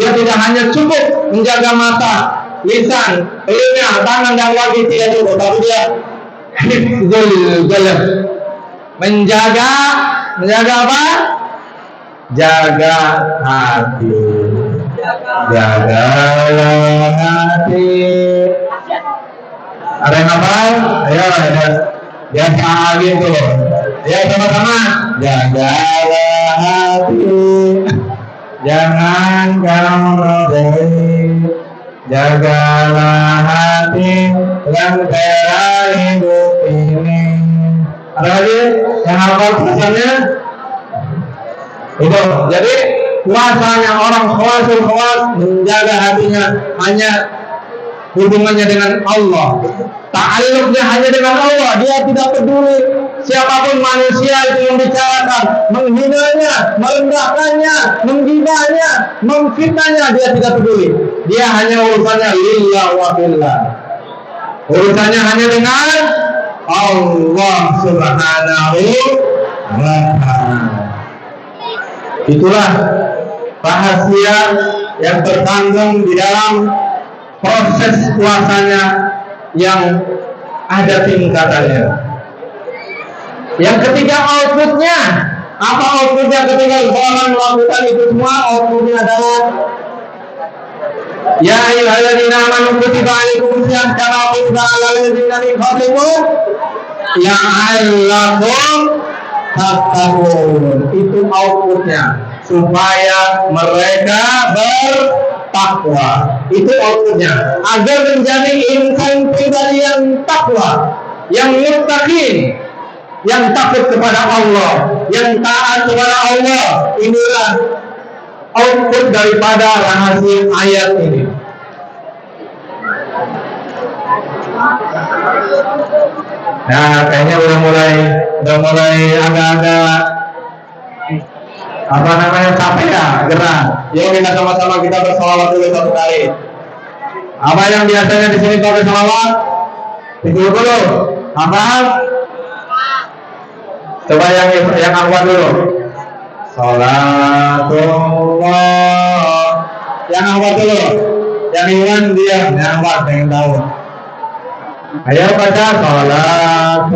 Dia tidak hanya cukup menjaga mata, lisan, telinga, tangan dan kaki, tidak cukup, tapi dia hifdzul qalb. Menjaga apa? Jaga hati. Jagalah hati. Ada yang hafal? Ayo, ada. Biasa gitu. Ya sama-sama. Jagalah hati, jangan kamu rodai. Jagalah hati, lentera hidup ini. Ada lagi yang hafal pesannya? Itu. Jadi puasanya orang khawasul khawas menjaga hatinya hanya hubungannya dengan Allah, ta'alluqnya hanya dengan Allah. Dia tidak peduli siapapun manusia itu membicarakan, menghinanya, merendahkannya, menggibahnya, memfitnahnya, dia tidak peduli. Dia hanya urusannya lillah wa billah. Urusannya hanya dengan Allah Subhanahu wa ta'ala. Itulah rahasia yang terkandung di dalam proses puasanya yang ada tingkatannya. Yang ketiga, outputnya. Apa outputnya ketika seorang melakukan itu semua? Outputnya adalah ya ayyuhalladzina amanu kutiba alaikumus syiyam kama kutiba alal ladzina min qablikum la'allakum tattaqun. Itu outputnya, supaya mereka bertakwa. Itu outputnya, agar menjadi insan pribadi yang takwa, yang muttaqin, yang takut kepada Allah, yang taat kepada Allah. Inilah output daripada rahasia ayat ini. Nah, kayaknya udah mulai agak-agak apa namanya, capek ya, gerah. Yuk kita sama-sama kita bersalawat dulu satu kali. Apa yang biasanya di sini kalau bersalawat? 30. Apa? Coba yang awal dulu. Salatullah. Yang awal dulu. Yang Iwan diam, yang awal pengen tahu. Ayo baca salatullah.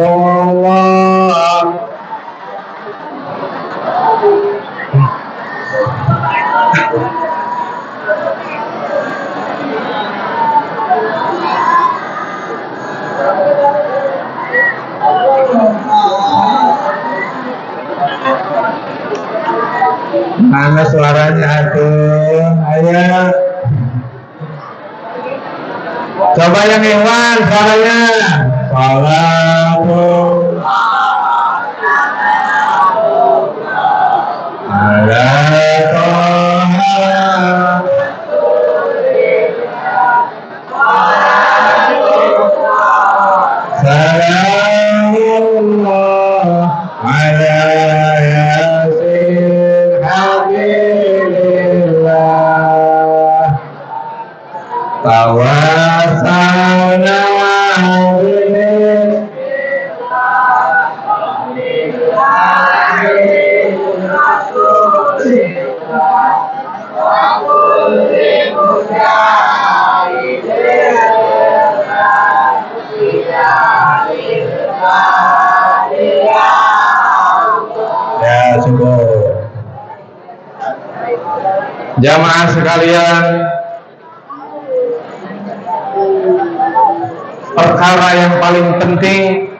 Mana suaranya tuh? Ayo. Coba yang ikhwan suaranya. Salamun ala Toha. Salamullah ala Yasin Habibillah. Tawasalna ya cukup. Jamaah sekalian, perkara yang paling penting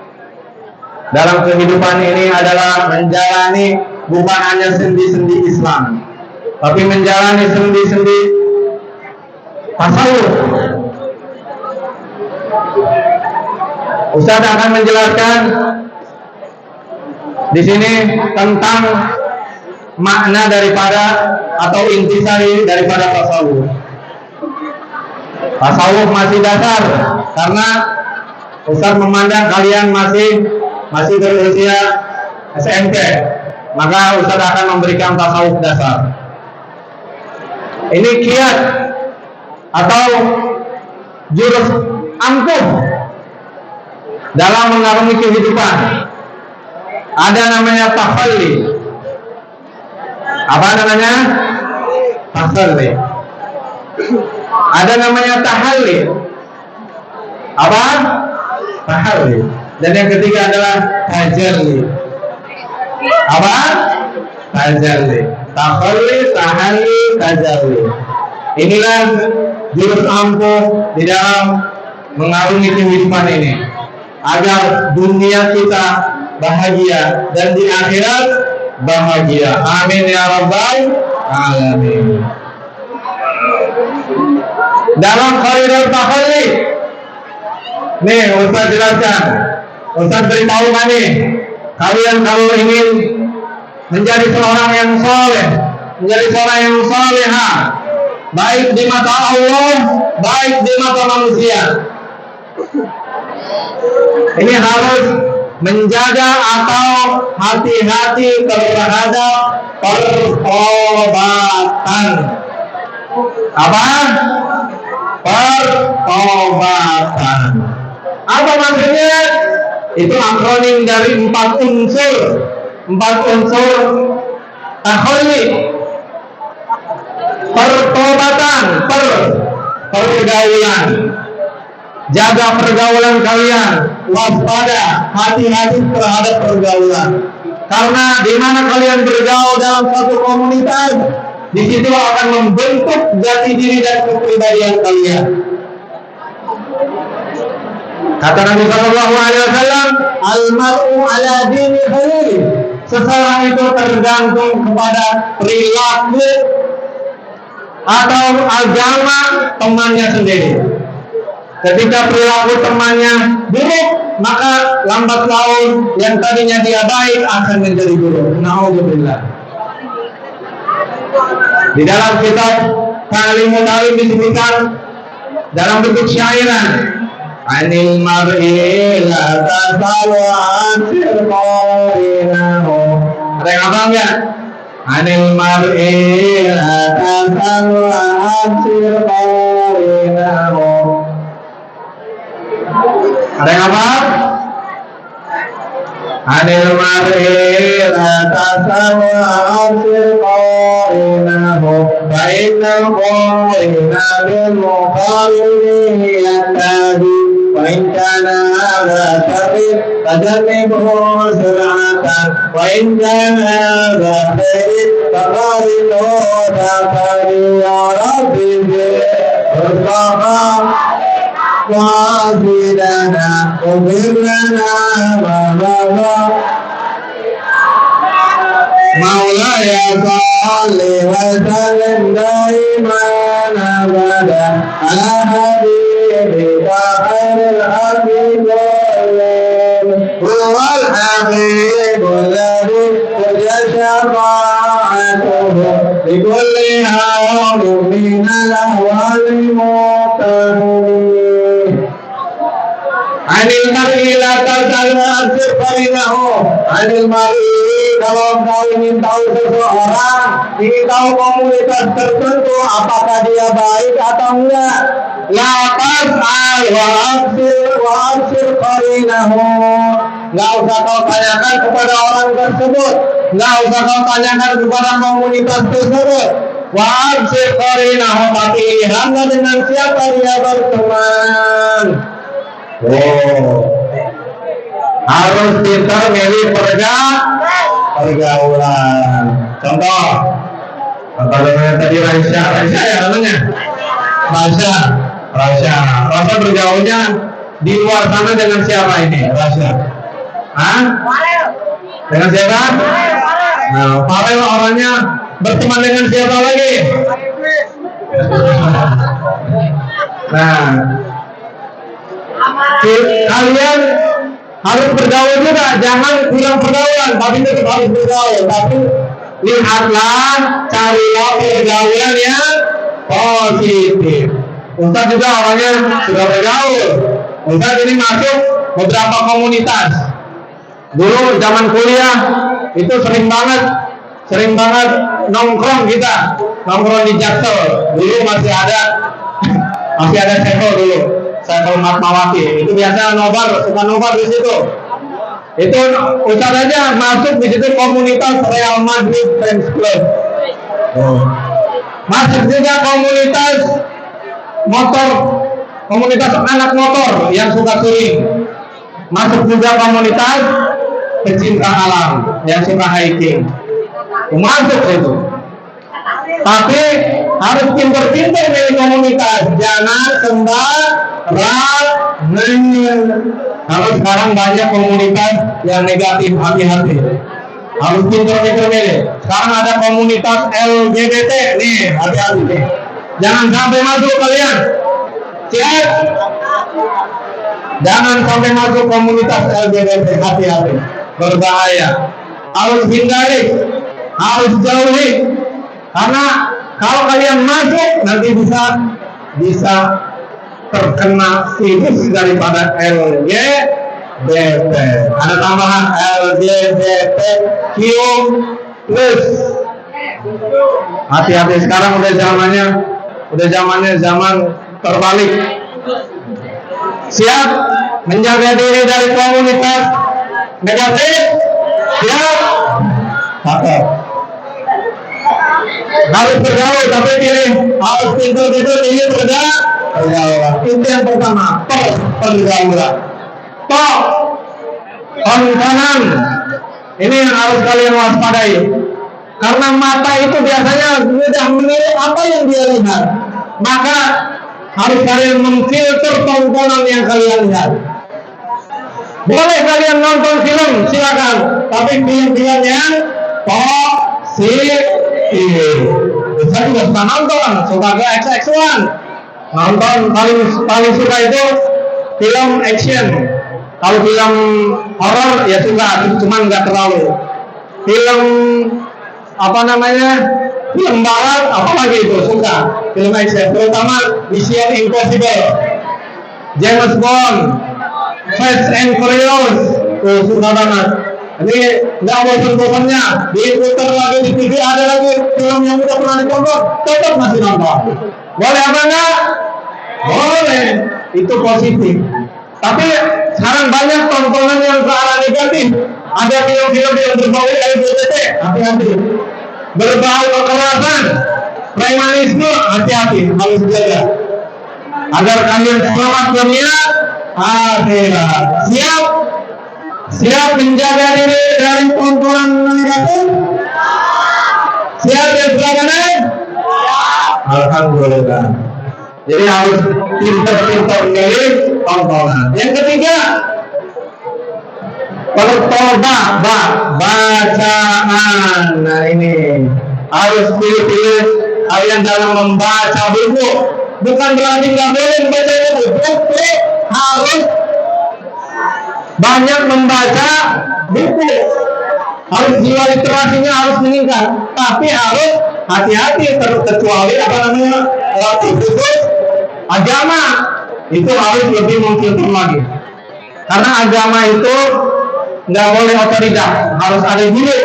dalam kehidupan ini adalah menjalani bukan hanya sendi-sendi Islam, tapi menjalani sendi-sendi tasawuf. Ustaz akan menjelaskan di sini tentang makna daripada atau intisari daripada tasawuf. Tasawuf masih dasar karena Ustaz memandang kalian masih berusia SMP, maka Ustaz akan memberikan tasawuf dasar. Ini kiat atau jurus ampuh dalam mengarungi kehidupan. Ada namanya takhalli. Apa namanya? Takhalli. Ada namanya tahalli. Apa? Tahalli. Dan yang ketiga adalah tajalli. Apa? Tajalli. Takhalli, tahalli, tajalli. Inilah jurus ampuh di dalam mengarungi kehidupan ini, agar dunia kita bahagia dan di akhirat bahagia. Amin ya rabbal alamin. Dalam koridor takhalli, nih Ustaz jelaskan, Ustaz beritahu kami, kalian kalau ingin menjadi seorang yang soleh, menjadi seorang yang solehah, baik di mata Allah, baik di mata manusia, ini harus menjaga atau hati-hati terhadap pertobatan. Apa? Pertobatan. Apa maksudnya? Itu akronim dari 4 unsur. 4 unsur takhalli. Pertobatan, pergaulan. Jaga pergaulan kalian, waspada, hati-hati terhadap pergaulan. Karena di mana kalian bergaul dalam satu komunitas, di situ akan membentuk jati diri dan kepribadian kalian. Kata Nabi Shallallahu Alaihi Wasallam, "Al-mar'u ala dini khalili." Seseorang itu tergantung kepada perilaku atau agama temannya sendiri. Ketika perilaku temannya buruk, maka lambat laun yang tadinya dia baik akan menjadi buruk. Nauzubillah. Di dalam kitab Kalimul Alim disebutkan dalam bentuk syairan, Anil mar'i la tasalu an firqinahu. Ada yang apa enggak? Anil mar'i la tasalu an firqinahu. Ada yang apa? Anil mar'i la tasalu an firqinahu. Fa inna qawina bil muqawini yatabi. وإن كان هذا خير فجنبه سرعة وإن كان هذا خير فقارنه تقري يا ربي بالرضا وعافينا وغفر لنا ما مضى مولاي صل salli wa sallim daiman abadan ala habibika khairil habibin huwal habibul ladzi turja syafa'atuhu li kulli hawlin minal ahwali muqtahin anil mar'i la tas'al ansir farinahu anil mar'i kalau kau ingin tahu seseorang, ingin tahu komunitas tertentu apakah dia baik atau enggak, la tas'al wa absir qarinahu. Enggak usah kau tanyakan kepada orang tersebut, enggak usah kau tanyakan kepada komunitas tersebut. Wa absir qarinahu, tapi lihatlah dengan siapa dia berteman. Harus pintar milih pergaulan. Contoh dengan tadi Raisya ya namanya. Raisya bergaulnya di luar sana dengan siapa ini? Raisya. Hah? Dengan siapa? Nah, Farel orangnya berteman dengan siapa lagi? Nah, kalian harus bergaul juga, jangan kurang pergaulan, tapi tetap harus bergaul. Tapi lihatlah, carilah pergaulan yang positif. Ustaz juga orangnya sudah bergaul. Ustaz ini masuk beberapa komunitas. Dulu zaman kuliah itu sering banget nongkrong di Jaksel. Dulu masih ada Sevel dulu. Sevel Matmawati itu biasa suka nobar di situ. Itu Ustaz aja masuk di situ komunitas Real Madrid Fans Club. Masuk juga komunitas anak motor yang suka touring. Masuk juga komunitas pecinta alam yang suka hiking. Masuk itu. Tapi harus pintar-pintar milih komunitas, jangan sembarangan. Kalau sekarang banyak komunitas yang negatif, hati-hati. Harus pintar-pintar milih. Sekarang ada komunitas LGBT, nih hati-hati nih. Jangan sampai masuk kalian. Siap? Jangan sampai masuk komunitas LGBT, hati-hati. Berbahaya. Harus hindari, harus jauhi. Karena kalau kalian masuk nanti bisa terkena virus daripada LGBT. Ada tambahan LGBTQ+. Hati-hati, sekarang udah zamannya zaman terbalik. Siap menjaga diri dari komunitas negatif? Siap? Cakep. Harus bergaul, tapi pilih harus pintar-pintar pilih pergaulan. Itu yang pertama, pergaulan. Konsonan. Ini yang harus kalian waspadai. Karena mata itu biasanya sudah menilik apa yang dia lihat. Maka harus kalian memfilter tontonan yang kalian lihat. Boleh kalian nonton film, silakan. Tapi film-film yang positif. Saya juga suka nonton, suka ke XX1. Nonton paling suka itu film action. Kalau film horor ya suka, cuman nggak terlalu. Film film barat apalagi itu suka. Film action, terutama Mission Impossible, James Bond, Fast and Furious, suka banget. Ini nggak bosan-bosannya, diputar lagi di TV, ada lagi film yang udah pernah ditonton, tetap masih nonton. Boleh apa enggak? Boleh, itu positif. Tapi sekarang banyak tontonan yang ke arah negatif. Ada film-film yang berbau LGBT, hati-hati. Berbau kekerasan, premanisme, hati-hati, harus jaga. Agar kalian selamat dunia akhirat. Siap menjaga diri dari tontonan negatif? Siap ya saudara? Alhamdulillah. Jadi harus pintar-pintar milih tontonan. Yang ketiga, bacaan. Nah ini harus pilih-pilih kalian dalam membaca buku. Bukan berarti nggak boleh membaca buku, harus banyak membaca buku. Harus jiwa literasinya harus meningkat, tapi harus hati-hati terkecuali apa namanya buku agama itu harus lebih memfilter lagi. Karena agama itu nggak boleh otoriter, harus ada guru.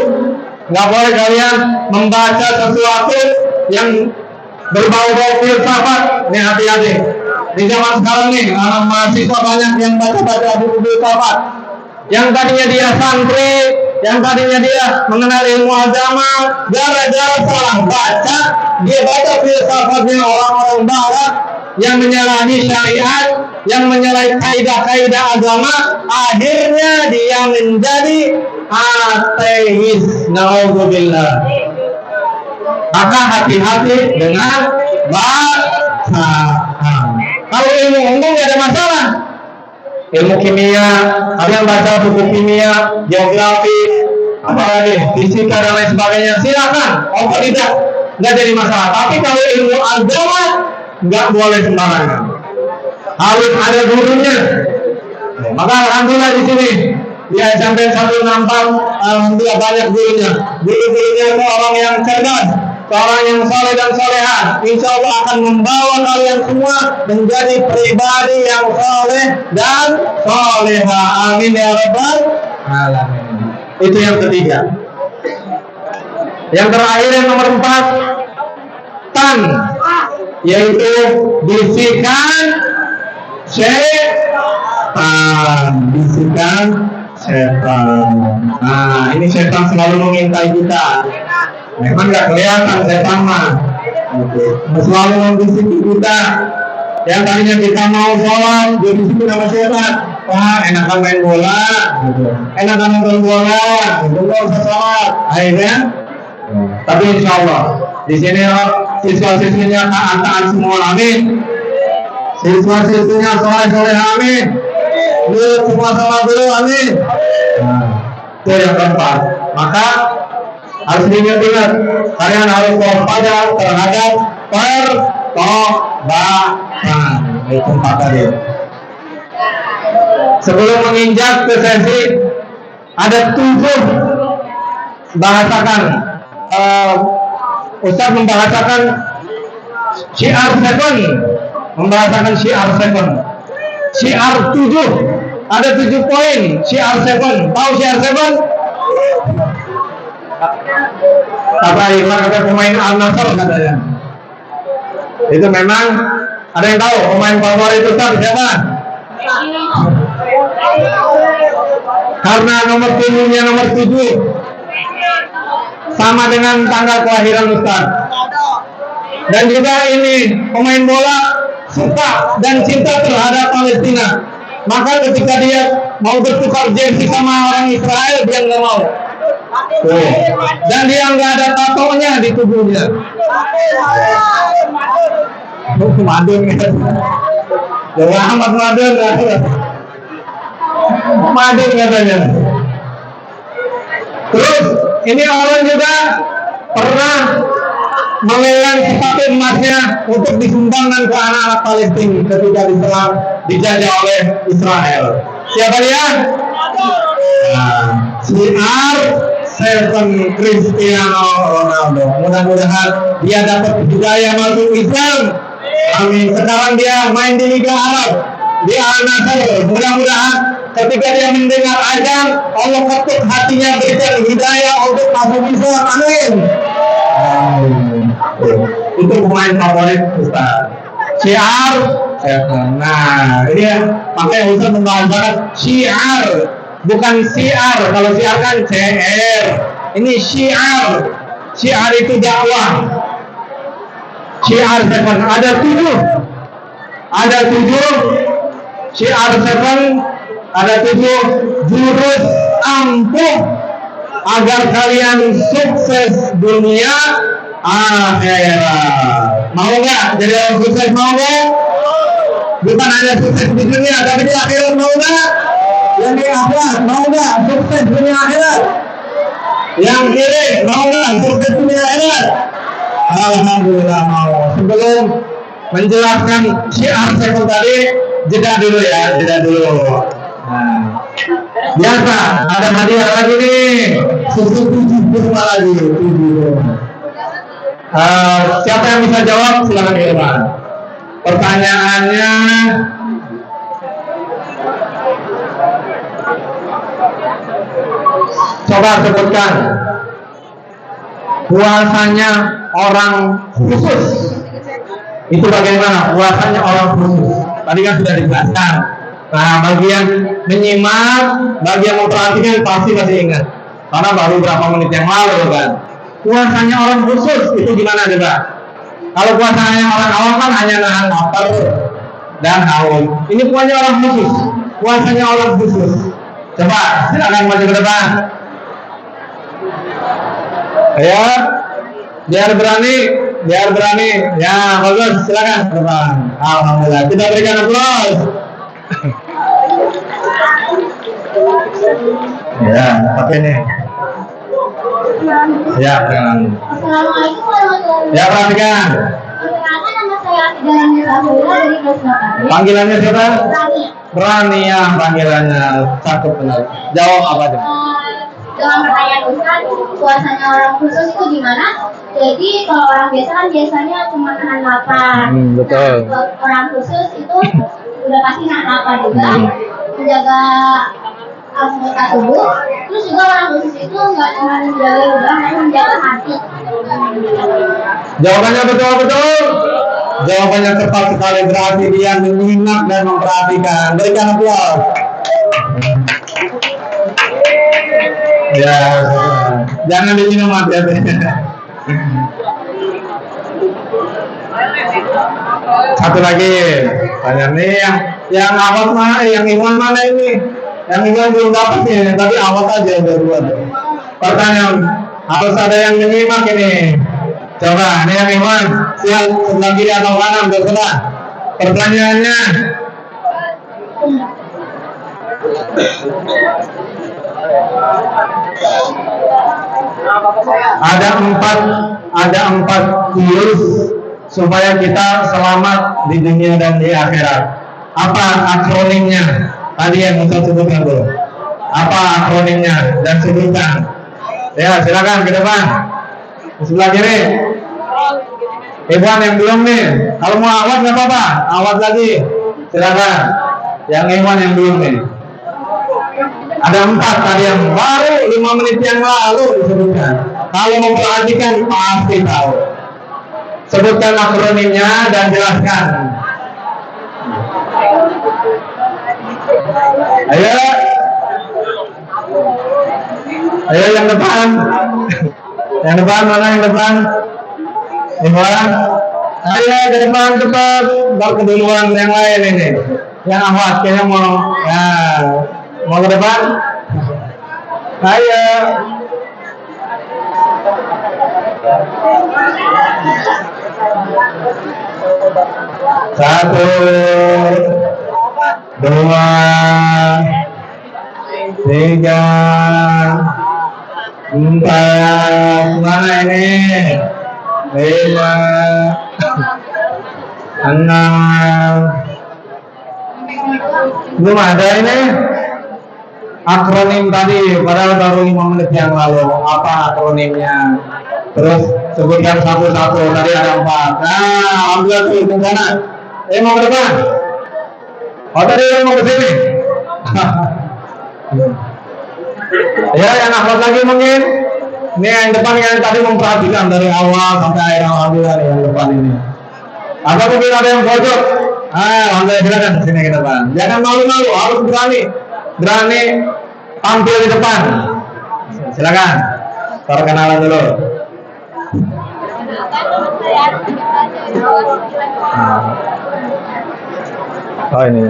Nggak boleh kalian membaca sesuatu yang berbau-bau filsafat. Nih hati-hati. Di zaman sekarang nih, anak mahasiswa banyak yang baca-baca buku filsafat. Yang tadinya dia santri, yang tadinya dia mengenal ilmu agama, gara-gara salah baca, dia baca filsafatnya orang-orang barat yang menyalahi syariat, yang menyalahi kaidah-kaidah agama, akhirnya dia menjadi ateis. Nauzubillah. Maka hati-hati dengan bacaan. Kalau ilmu umum tidak ada masalah. Ilmu kimia, kalian baca buku kimia, geografi, apa lagi, fisika dan lain sebagainya, silakan. Oh tidak jadi masalah. Tapi kalau ilmu agama nggak boleh sembarangan, harus ada gurunya. Maka alhamdulillah di sini di SMP 164 alhamdulillah banyak gurunya. Guru-gurunya itu orang yang cerdas, orang yang soleh dan soleha. Insya Allah akan membawa kalian semua menjadi pribadi yang soleh dan soleha. Amin ya rabbal alamin. Itu yang ketiga. Yang terakhir yang nomor 4, tan, yaitu bisikan setan. Bisikan setan. Nah, ini setan selalu mengintai kita. Memang nggak kelihatan setan mah. Selalu membisiki kita. Yang tadinya kita mau sholat, jadi disitu sama setan. Wah, enakan main bola, enakan nonton bola, nggak usah sholat. Akhirnya, tapi insya Allah di sini siswa-siswinya taat semua, amin. Siswa-siswinya soleh-soleh, amin. Dulu semua sama dulu, amin. Itu yang keempat. Maka harus diingat-ingat, kalian harus waspada terhadap pertobatan. Itu 4 tadi. Sebelum menginjak ke sesi, ada 7 bahasakan. Ustaz membahasakan syiar 7, membahasakan syiar 7. Syiar 7, ada 7 poin. Syiar 7, tahu syiar 7? Kata Irma, kata pemain Al-Nassr katanya. Itu memang ada yang tahu pemain favorit Ustaz siapa? Karena nomor punggungnya nomor 7 sama dengan tanggal kelahiran Ustaz. Dan juga ini pemain bola suka dan cinta terhadap Palestina. Maka ketika dia mau bertukar jersey sama orang Israel, dia nggak mau. Tuh. Dan dia nggak ada tatonya di tubuhnya. Madun ya. Jangan amat madun. Madun katanya. Terus ini orang juga pernah melelang sepatu emasnya untuk disumbangkan ke anak-anak Palestina ketika diserang dijajah oleh Israel. Siapa dia? CR7 Cristiano Ronaldo. Mudah-mudahan dia dapat hidayah masuk Islam. Amin. Sekarang dia main di Liga Arab, di Al-Nassr. Mudah-mudahan ketika dia mendengar azan, Allah ketuk hatinya, berikan hidayah untuk masuk Islam. Amin. Itu pemain favorit Ustaz. Syiar. Nah, ini pakai Ustaz membahasakan syiar, bukan siar. Kalau siar kan CR. Ini syiar. Syiar itu dakwah. Syiar 7 ada 7. Ada 7 syiar 7, ada 7 jurus ampuh agar kalian sukses dunia akhirat. Mau nggak jadi orang sukses? Mau nggak? Bukan hanya sukses di dunia, tapi di akhirat mau nggak? Yang di akhirat mau nggak? Sukses dunia akhirat. Yang kiri mau nggak untuk dunia akhirat? Alhamdulillah mau. Sebelum menjelaskan syiar sektor tadi, jeda dulu ya, jeda dulu. Nah, biasa ada hadiah lagi nih, susu 7 kurma lagi 7. Siapa yang bisa jawab silakan Irwan. Pertanyaannya, coba sebutkan puasanya orang khusus itu bagaimana? Puasanya orang khusus tadi kan sudah dijelaskan. Nah, bagi yang menyimak, bagi yang memperhatikan pasti masih ingat karena baru berapa menit yang lalu kan. Puasanya orang khusus itu gimana coba? Kalau puasanya orang awam kan hanya nahan lapar dan haus. Ini puasanya orang khusus, puasanya orang khusus. Coba silakan maju ke depan. Ya, biar berani, biar berani. Ya, bagus, silakan ke depan. Alhamdulillah, kita berikan aplaus. Ya, pakai nih. Ya, dengan. Assalamualaikum warahmatullahi Ya, perhatikan. wabarakatuh. Nama saya Atidalannya Rahula dari kelas 8. Panggilannya siapa? Rani. Rani ya, panggilannya cakep benar. Jawab apa tuh? Dalam pertanyaan Ustaz, puasanya orang khusus itu gimana? Jadi kalau orang biasa kan biasanya cuma nahan lapar. Betul. Nah, kalau orang khusus itu udah pasti nahan lapar juga, menjaga anggota tubuh. Terus juga orang khusus itu nggak cuma menjaga lidah, tapi menjaga hati. Jawabannya betul-betul. Jawabannya tepat sekali, berarti dia menyimak dan memperhatikan. Berikan aplaus. Ya, jangan diminum hati-hati. Satu lagi, tanya nih yang awat mana, yang Iwan mana ini? Yang Iwan belum dapat nih, tapi awat aja udah buat. Pertanyaan, harus ada yang menyimak ini. Coba, ini yang Iwan, siap sebelah kiri atau kanan, terserah. Pertanyaannya, ada empat jurus supaya kita selamat di dunia dan di akhirat. Apa akronimnya? Tadi yang Ustaz sebutkan dulu. Apa akronimnya dan sebutkan? Ya, silakan ke depan. Di sebelah kiri. Iwan yang belum nih. Kalau mau awat nggak apa-apa. Awat lagi. Silakan. Yang Iwan yang belum nih. Ada 4 tadi yang baru 5 menit yang lalu disebutkan. Kalau memperhatikan pasti tahu. Sebutkan akronimnya dan jelaskan. Ayo. Ayo yang depan. Yang depan mana yang depan? Iwan. Ayo ke depan cepat. Baru keduluan yang lain ini. Yang awat kayaknya mau. Ya. Mau ke depan? Ayo. Satu, 2, 3, 4. Mana ini? 5, 6. Belum ada ini. Akronim tadi, padahal baru 5 menit yang lalu. Apa akronimnya? Terus sebutkan satu-satu. Tadi ada 4. Nah, ambil tuh ke sana. Mau ke depan? Oh, tadi mau ke sini. Ya, yang akhlak lagi mungkin. Ini yang depan yang tadi memperhatikan dari awal sampai akhir. Alhamdulillah yang depan ini. Atau mungkin ada yang pojok. Alhamdulillah, silakan sini ke depan. Jangan malu-malu, harus berani tampil di depan. Silakan. Perkenalan dulu. Oh ini.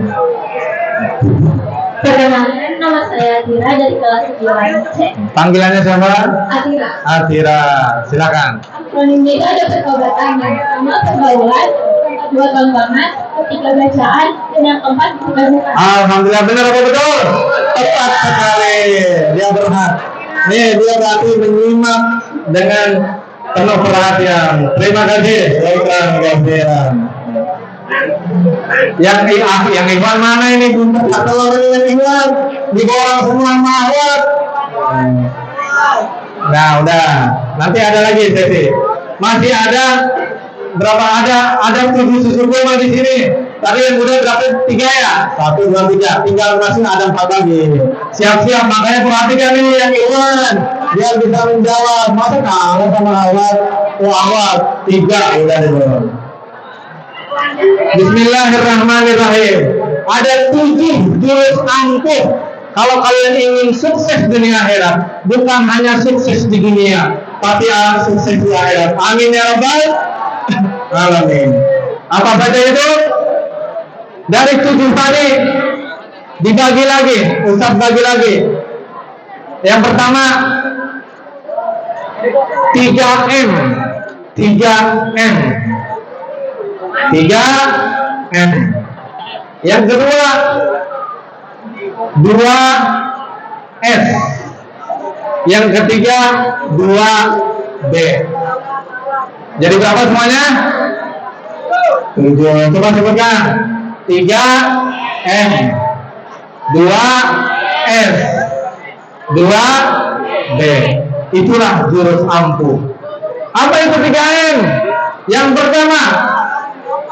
Perkenalkan, nama saya Atira dari kelas 9C. Panggilannya siapa? Atira. Atira. Silakan. Akronimnya itu ada pertobatan. Yang pertama pergaulan, yang kedua pengembangan, ketiga bacaan, dan yang keempat bukan. Alhamdulillah, benar apa betul? Tepat sekali. Dia berhak. Nih dia berarti menyimak dengan penuh perhatian. Terima kasih. Yang Ikhwan mana ini? Kalau yang Ikhwan di bawah semua mahwat. Nah udah. Nanti ada lagi sesi. Masih ada berapa ada 7 susu kurma di sini. Tadi yang udah berapa? 3 ya? 1, 2, 3. Tinggal masih ada 4 lagi. Siap-siap, makanya perhatikan ini yang Ikhwan. Dia bisa menjawab. Masa kalah sama awat? Awat 3 udah dijawab. Bismillahirrahmanirrahim. Ada 7 jurus ampuh. Kalau kalian ingin sukses dunia akhirat, bukan hanya sukses di dunia, tapi sukses di akhirat. Amin ya rabbal alamin. Apa saja itu? Dari 7 tadi dibagi lagi, Ustaz bagi lagi. Yang pertama 3M. 3M. 3M. Yang kedua 2S. Yang ketiga 2B. Jadi berapa semuanya? 7. Coba sebutkan. 3M, 2S, 2B. Itulah jurus ampuh. Apa itu 3M? Yang pertama,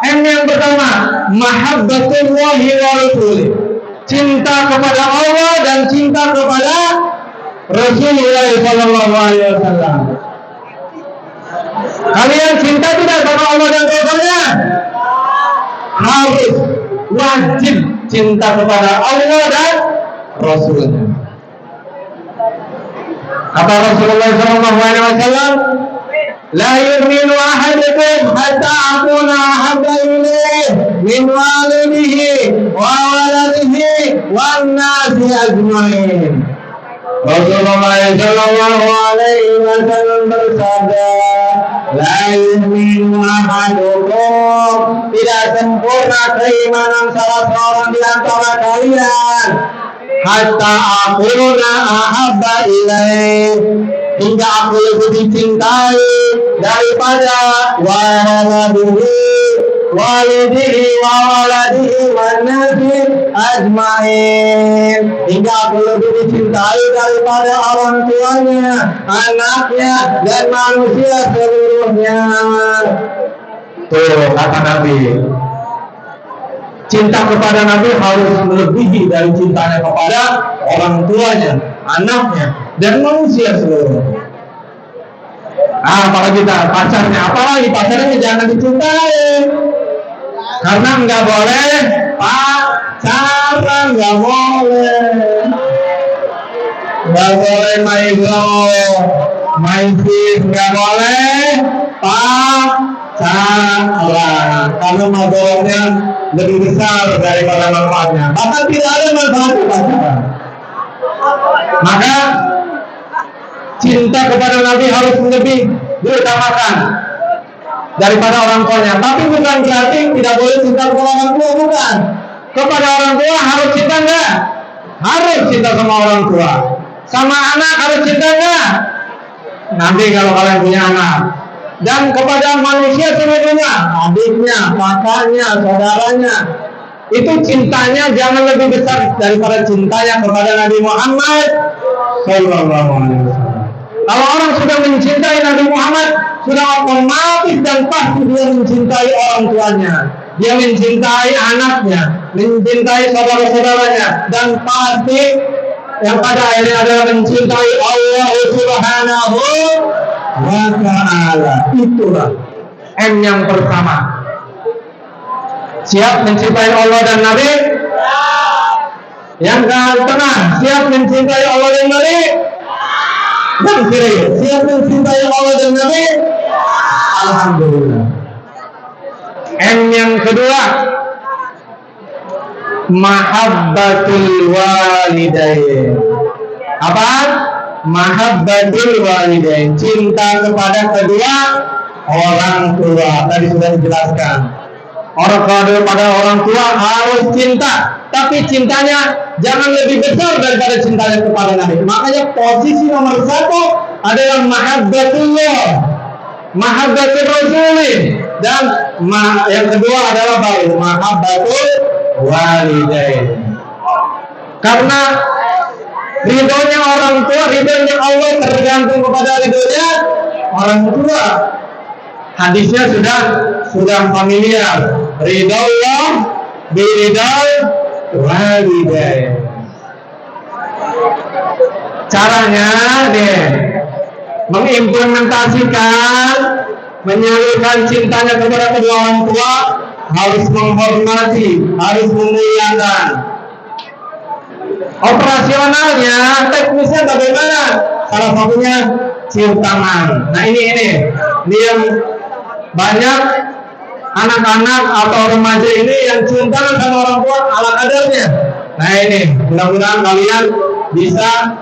M yang pertama, mahabbatullahi wa rasulih. Cinta kepada Allah dan cinta kepada Rasulullah sallallahu alaihi wasallam. Kalian cinta tidak sama Allah dan Rasulnya? Harus wajib cinta kepada Allah dan Rasulnya. Kata Rasulullah sallallahu alaihi wasallam, la yu'minu ahadukum hatta akuna ahabba ilayhi min walidihi wa waladihi wan nasi ajmain. Rasulullah sallallahu alaihi wasallam bersabda, la yu'minu ahadukum, tidak sempurna keimanan salah seorang di antara kalian, hatta akuna ahabba ilaihi, hingga aku lebih dicintai daripada walidihi wa waladihi wan nasi ajmain, hingga aku lebih dicintai daripada orang tuanya, anaknya, dan manusia seluruhnya. Tuh kata Nabi, cinta kepada Nabi harus melebihi dari cintanya kepada orang tuanya, anaknya, dan manusia seluruhnya. Apalagi kita pacarnya, apalagi pacarnya jangan dicintai, karena nggak boleh pacaran, nggak boleh main sis, nggak boleh pacaran, karena madorotnya lebih besar daripada manfaatnya. Bahkan tidak ada manfaatnya pacaran. Maka cinta kepada Nabi harus lebih diutamakan daripada orang tuanya. Tapi bukan berarti tidak boleh cinta kepada orang tua, bukan. Kepada orang tua harus cinta enggak? Harus cinta sama orang tua. Sama anak harus cinta enggak? Nanti kalau kalian punya anak. Dan kepada manusia seluruhnya, adiknya, kakaknya, saudaranya, itu cintanya jangan lebih besar daripada cintanya kepada Nabi Muhammad sallallahu alaihi wasallam. Kalau orang sudah mencintai Nabi Muhammad, sudah otomatis dan pasti dia mencintai orang tuanya, dia mencintai anaknya, mencintai saudara-saudaranya, dan pasti yang pada akhirnya adalah mencintai Allah Subhanahu wa ta'ala. Itulah M yang pertama. Siap mencintai Allah dan Nabi? Yang tengah, siap mencintai Allah dan Nabi? Dan kiri, siap mencintai Allah dan Nabi? Alhamdulillah. M yang kedua, mahabbatul walidain. Apa? Mahabbatul walidain, cinta kepada kedua orang tua. Tadi sudah dijelaskan. Orang kepada orang tua harus cinta. tapi cintanya jangan lebih besar daripada cintanya kepada Nabi. Makanya posisi nomor 1 adalah mahabbatullah, mahabbatul rasulin, dan yang kedua adalah baru mahabbatul walidain. Karena ridhonya orang tua, ridhonya Allah tergantung kepada ridhonya orang tua. Hadisnya sudah familiar. Ridho Allah biridal walidain. Caranya deh mengimplementasikan, menyalurkan cintanya kepada kedua orang tua, harus menghormati, harus memuliakan. Operasionalnya, teknisnya bagaimana? Salah satunya cium tangan. Nah ini yang banyak anak-anak atau remaja ini yang cium tangan sama orang tua ala kadarnya. Nah ini, mudah-mudahan kalian bisa,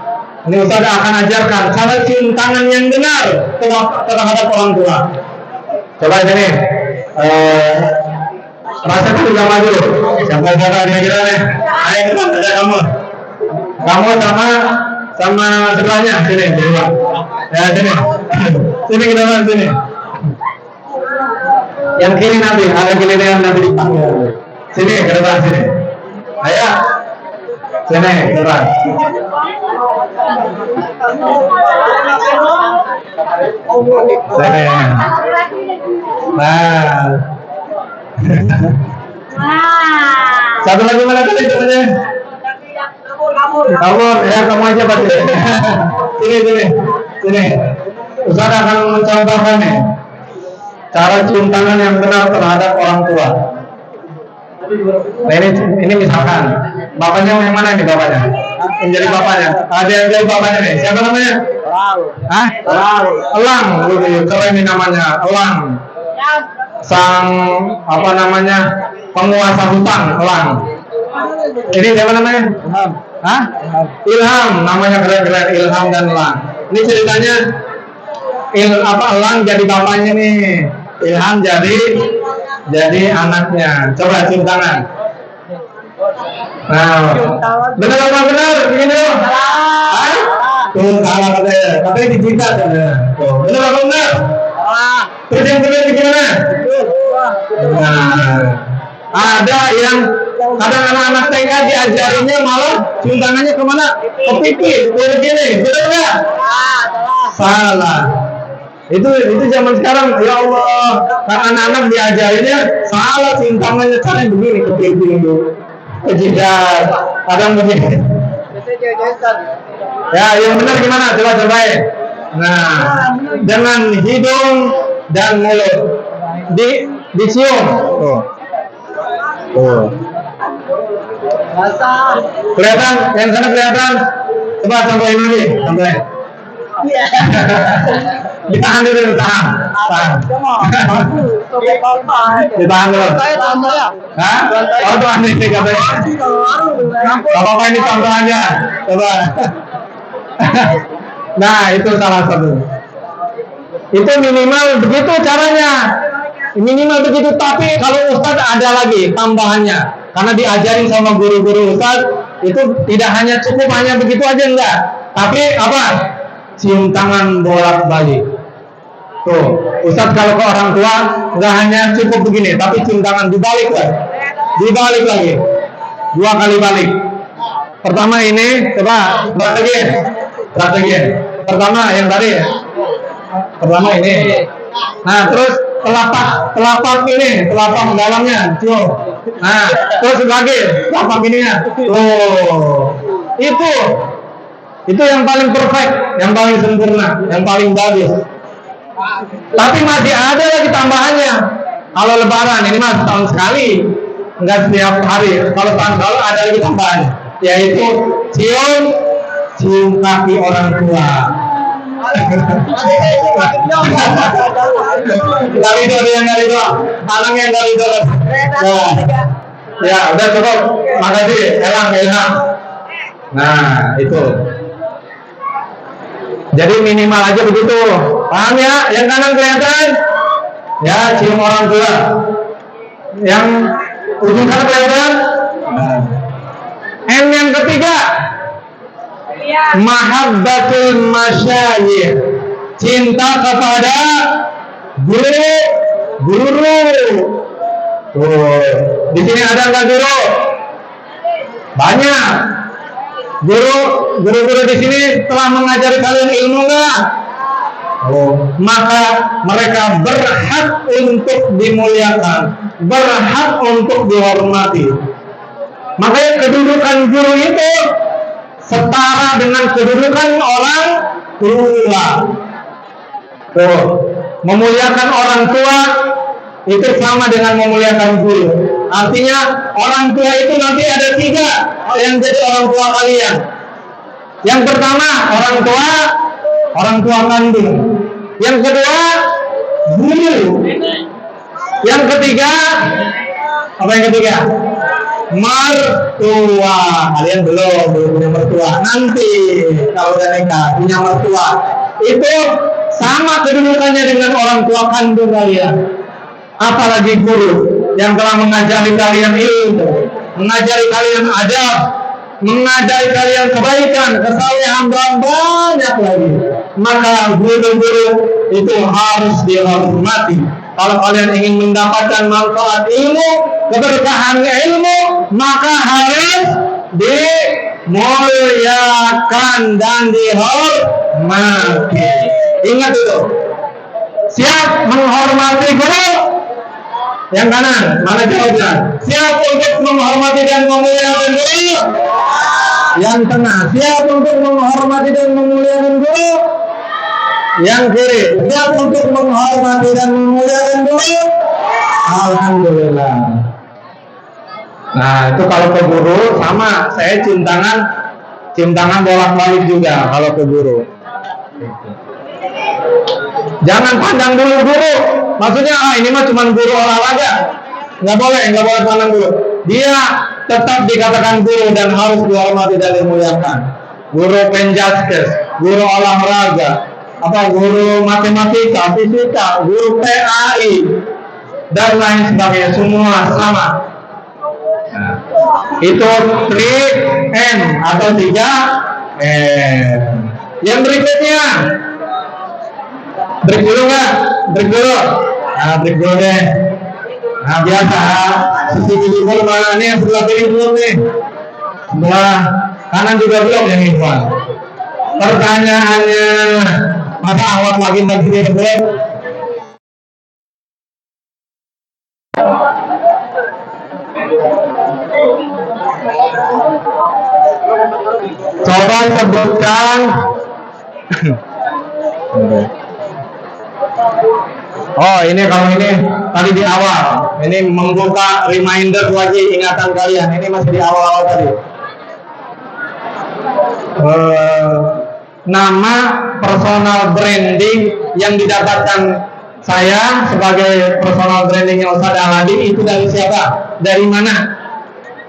ini Ustaz akan ajarkan cara cium tangan yang benar terhadap orang tua. Coba sini, rasakan sama dulu. Siapa dia kira nih? Ayo kita ada kamu sama sebelahnya sini, ya sini kita lihat sini. Yang kiri Nabi, ada giliran Nabi dipanggil. Sini ke depan sini. Ayo, sini ke depan. Sini. Nah. Satu lagi mana tadi namanya? Kamu, ya kamu aja Pak. Sini. Ustaz akan mencontohkan nih cara cium tangan yang benar terhadap orang tua. Nah, ini misalkan bapaknya yang mana nih bapaknya? Menjadi bapaknya. Ada yang jadi bapaknya nih. Siapa namanya? Elang. Keren ini namanya. Elang. Sang apa namanya? Penguasa hutan, Elang. Ini siapa namanya? Ilham. Namanya keren-keren, Ilham dan Elang. Ini ceritanya Elang jadi bapaknya nih. Ilham jadi anaknya. Coba cium tangan. Nah, benar apa benar? Begini loh. Tuh salah katanya dijikat. Tuh, benar apa benar? Terus yang benar gimana? Nah, ada yang kadang anak-anak TK diajarinya malah cium tangannya kemana? Ke pipi, begini, benar nggak? Salah. Itu zaman sekarang, ya Allah, karena anak-anak diajarinnya salah, cium tangannya caranya begini, ke pipi dulu, ke jidat, kadang begini. Ya, yang benar gimana? Coba-cobain. Nah, dengan hidung dan mulut dicium. Kelihatan? Yang sana kelihatan? Coba contohin lagi, contohin. Ditahan dulu, tahan. Ditahan dulu. Hah? Oh, tuh aneh sih katanya. Apa-apa ini contoh aja. Coba. Nah, itu salah satu. Itu minimal begitu caranya. Minimal begitu, tapi kalau Ustadz ada lagi tambahannya. Karena diajarin sama guru-guru Ustadz, itu tidak hanya cukup hanya begitu aja enggak. Tapi apa? Cium tangan bolak-balik. Tuh, Ustadz kalau ke orang tua nggak hanya cukup begini, tapi cium tangan dibalik lagi, 2 kali balik. Pertama ini, coba strategi. Pertama yang tadi, pertama ini. Nah, terus telapak ini, telapak dalamnya, cium. Nah, terus lagi telapak ininya. Tuh, itu yang paling perfect, yang paling sempurna, yang paling bagus. Tapi masih ada lagi tambahannya. Kalau Lebaran ini mas tahun sekali, enggak setiap hari. Kalau tahun lalu ada lagi tambahan, yaitu cium kaki orang tua. Dari itu, anak yang dari itu. Ya, udah cukup. Makasih, Ilham. Nah, itu. Jadi minimal aja begitu. Paham ya? Yang kanan kelihatan? Ya, cium orang tua. Yang ujung sana kelihatan? M yang ketiga, mahabbatul masyayikh, cinta kepada guru. Tuh, di sini ada nggak guru? Banyak. Guru-guru di sini telah mengajari kalian ilmu nggak? Maka mereka berhak untuk dimuliakan, berhak untuk dihormati. Makanya kedudukan guru itu setara dengan kedudukan orang tua. Tuh, memuliakan orang tua itu sama dengan memuliakan guru. Artinya orang tua itu nanti ada 3 yang jadi orang tua kalian. Yang pertama orang tua kandung. Yang kedua guru. Yang ketiga apa yang ketiga? Mertua. Kalian belum punya mertua. Nanti kalau udah nikah punya mertua, itu sama kedudukannya dengan orang tua kandung kalian. Apalagi guru yang telah mengajari kalian ilmu, mengajari kalian adab, mengajari kalian kebaikan, kesalehan, dan banyak lagi. Maka guru-guru itu harus dihormati. Kalau kalian ingin mendapatkan manfaat ilmu, keberkahan ilmu, maka harus dimuliakan dan dihormati. Ingat itu. Siap menghormati guru? Yang kanan, mana jawabnya? Siap untuk menghormati dan memuliakan guru? Yang tengah, siap untuk menghormati dan memuliakan guru? Yang kiri, siap untuk menghormati dan memuliakan guru? Alhamdulillah. Nah, itu kalau ke guru sama, saya cium tangan bolak-balik juga kalau ke guru. Jangan pandang dulu guru. Maksudnya ini mah cuma guru olahraga. Nggak boleh pandang guru. Dia tetap dikatakan guru dan harus dihormati dan dimuliakan. Guru penjaskes, guru olahraga, guru matematika, fisika, guru PAI, dan lain sebagainya, semua sama. Nah, itu 3M atau 3M. Yang berikutnya, break dulu nggak? Break dulu. Nah, break dulu deh. Nah, biasa. Sisi kiri mana nih? Yang sebelah kiri belum nih. Sebelah kanan juga belum yang Ikhwan. Pertanyaannya, masa awal makin dari sini belum? Coba sebutkan. Oh, ini kalau ini tadi di awal. Ini membuka reminder lagi ingatan kalian. Ini masih di awal-awal tadi. Nama personal branding yang didapatkan saya sebagai personal branding Ustaz Aladin itu dari siapa? Dari mana?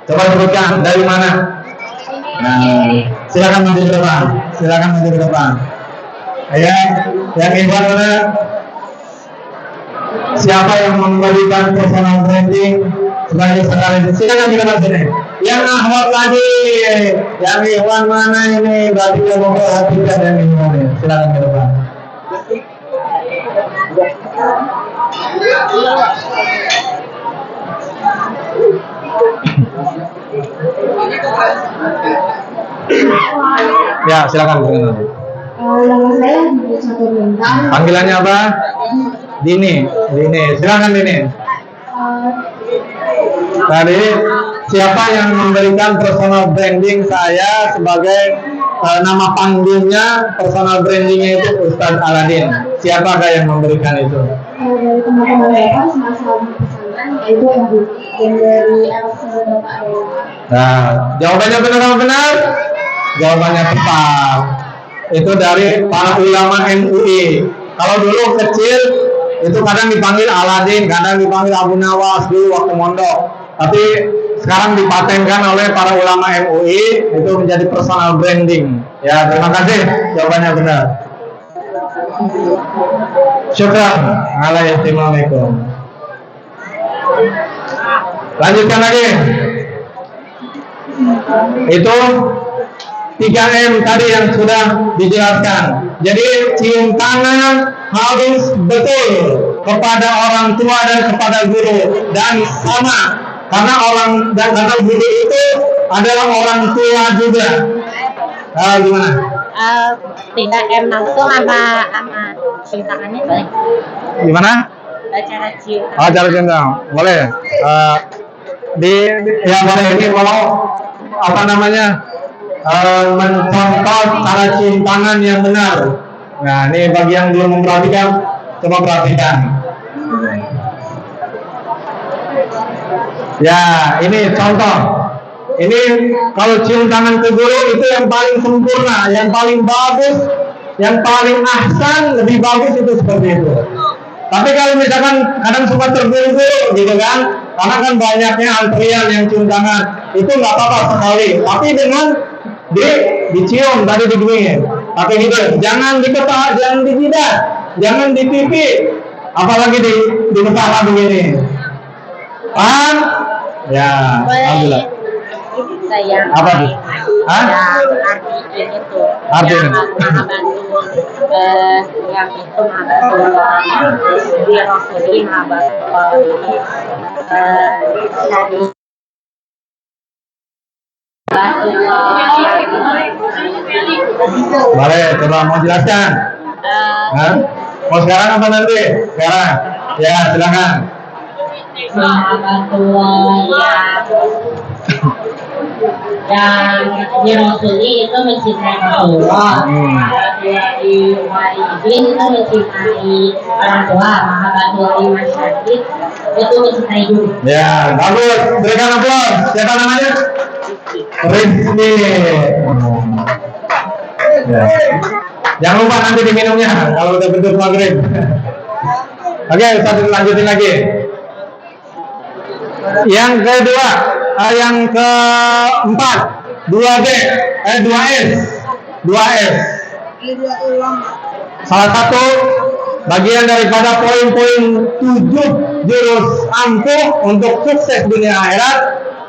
Coba sebutkan dari mana? Nah, silakan maju ke depan. Silakan maju ke depan. Ya, yang Ikhwan mana? Siapa yang memberikan personal branding sebagai sekali? Silakan di depan sini. Yang Ahmad lagi, yang Ikhwan mana ini? Berarti dia mau perhatikan yang Ikhwan ini. Silakan ke depan. Ya, silakan. Nama saya Satu Bintang. Panggilannya apa? Dini. Silakan Dini. Tadi siapa yang memberikan personal branding saya sebagai nama panggilnya personal brandingnya itu Ustadz Aladin. Siapakah yang memberikan itu? Dari teman-teman Bapak sama-sama pesantren, yaitu yang dari LC Bapak. Nah, jawabannya benar. Jawabannya tepat. Itu dari para ulama MUI. Kalau dulu kecil itu kadang dipanggil Aladin, kadang dipanggil Abu Nawas dulu waktu mondok. Tapi sekarang dipatenkan oleh para ulama MUI itu menjadi personal branding. Ya, terima kasih. Jawabannya benar. Syukran. Assalamualaikum. Lanjutkan lagi. Itu 3M tadi yang sudah dijelaskan. Jadi cium tangan harus betul kepada orang tua dan kepada guru, dan sama karena karena guru itu adalah orang tua juga. Gimana? 3M langsung sama cium tangannya boleh? Gimana? Cara cium Oh, cara cium tangan boleh. Ya boleh, ini kalau apa namanya, mencontoh cara cium tangan yang benar. Nah, ini bagi yang belum memperhatikan, coba perhatikan. Ya, ini contoh. Ini kalau cium tangan ke guru itu yang paling sempurna, yang paling bagus, yang paling ahsan, lebih bagus itu seperti itu. Tapi kalau misalkan kadang suka terburu-buru gitu kan, karena kan banyaknya antrian yang cium tangan, itu nggak apa-apa sekali. Tapi dengan dicium tadi diginiin, pakai gitu, jangan di kepala, jangan di jidat, jangan di pipi, apalagi di kepala begini. Paham? Ya, alhamdulillah. Yang Apa tuh? Hah? Yang arti itu Arti yang ini? bantu yang itu bantu dia Rasulin Boleh, coba mau jelaskan? Hah? Mau sekarang apa nanti? Sekarang? Ya, silakan. yang dirasuli itu mencintai Rasulullah, dari walidin itu mencintai orang tua, mahabbatul masyarakat itu mencintai guru. Ya, bagus. Berikan aplaus. Siapa namanya? Rizky. Ya. Jangan lupa nanti diminumnya kalau udah bentuk maghrib. Oke, Ustaz lanjutin lagi. Yang kedua, yang keempat, 2D, 2S. 2S. Salah satu bagian daripada poin-poin 7 jurus ampuh untuk sukses dunia akhirat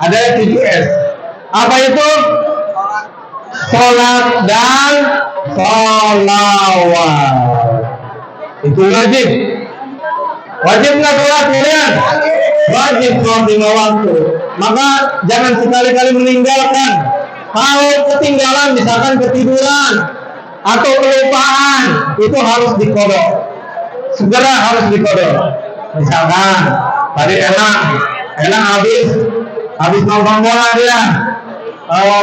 ada 7S. Apa itu? Sholat dan sholawat. Itu wajib. Wajib nggak sholat kalian? Wajib sholat 5 waktu. Maka jangan sekali-kali meninggalkan. Kalau ketinggalan, misalkan ketiduran atau kelupaan, itu harus dikodok. Segera harus dikodok. Misalkan tadi enak habis nonton bola dia,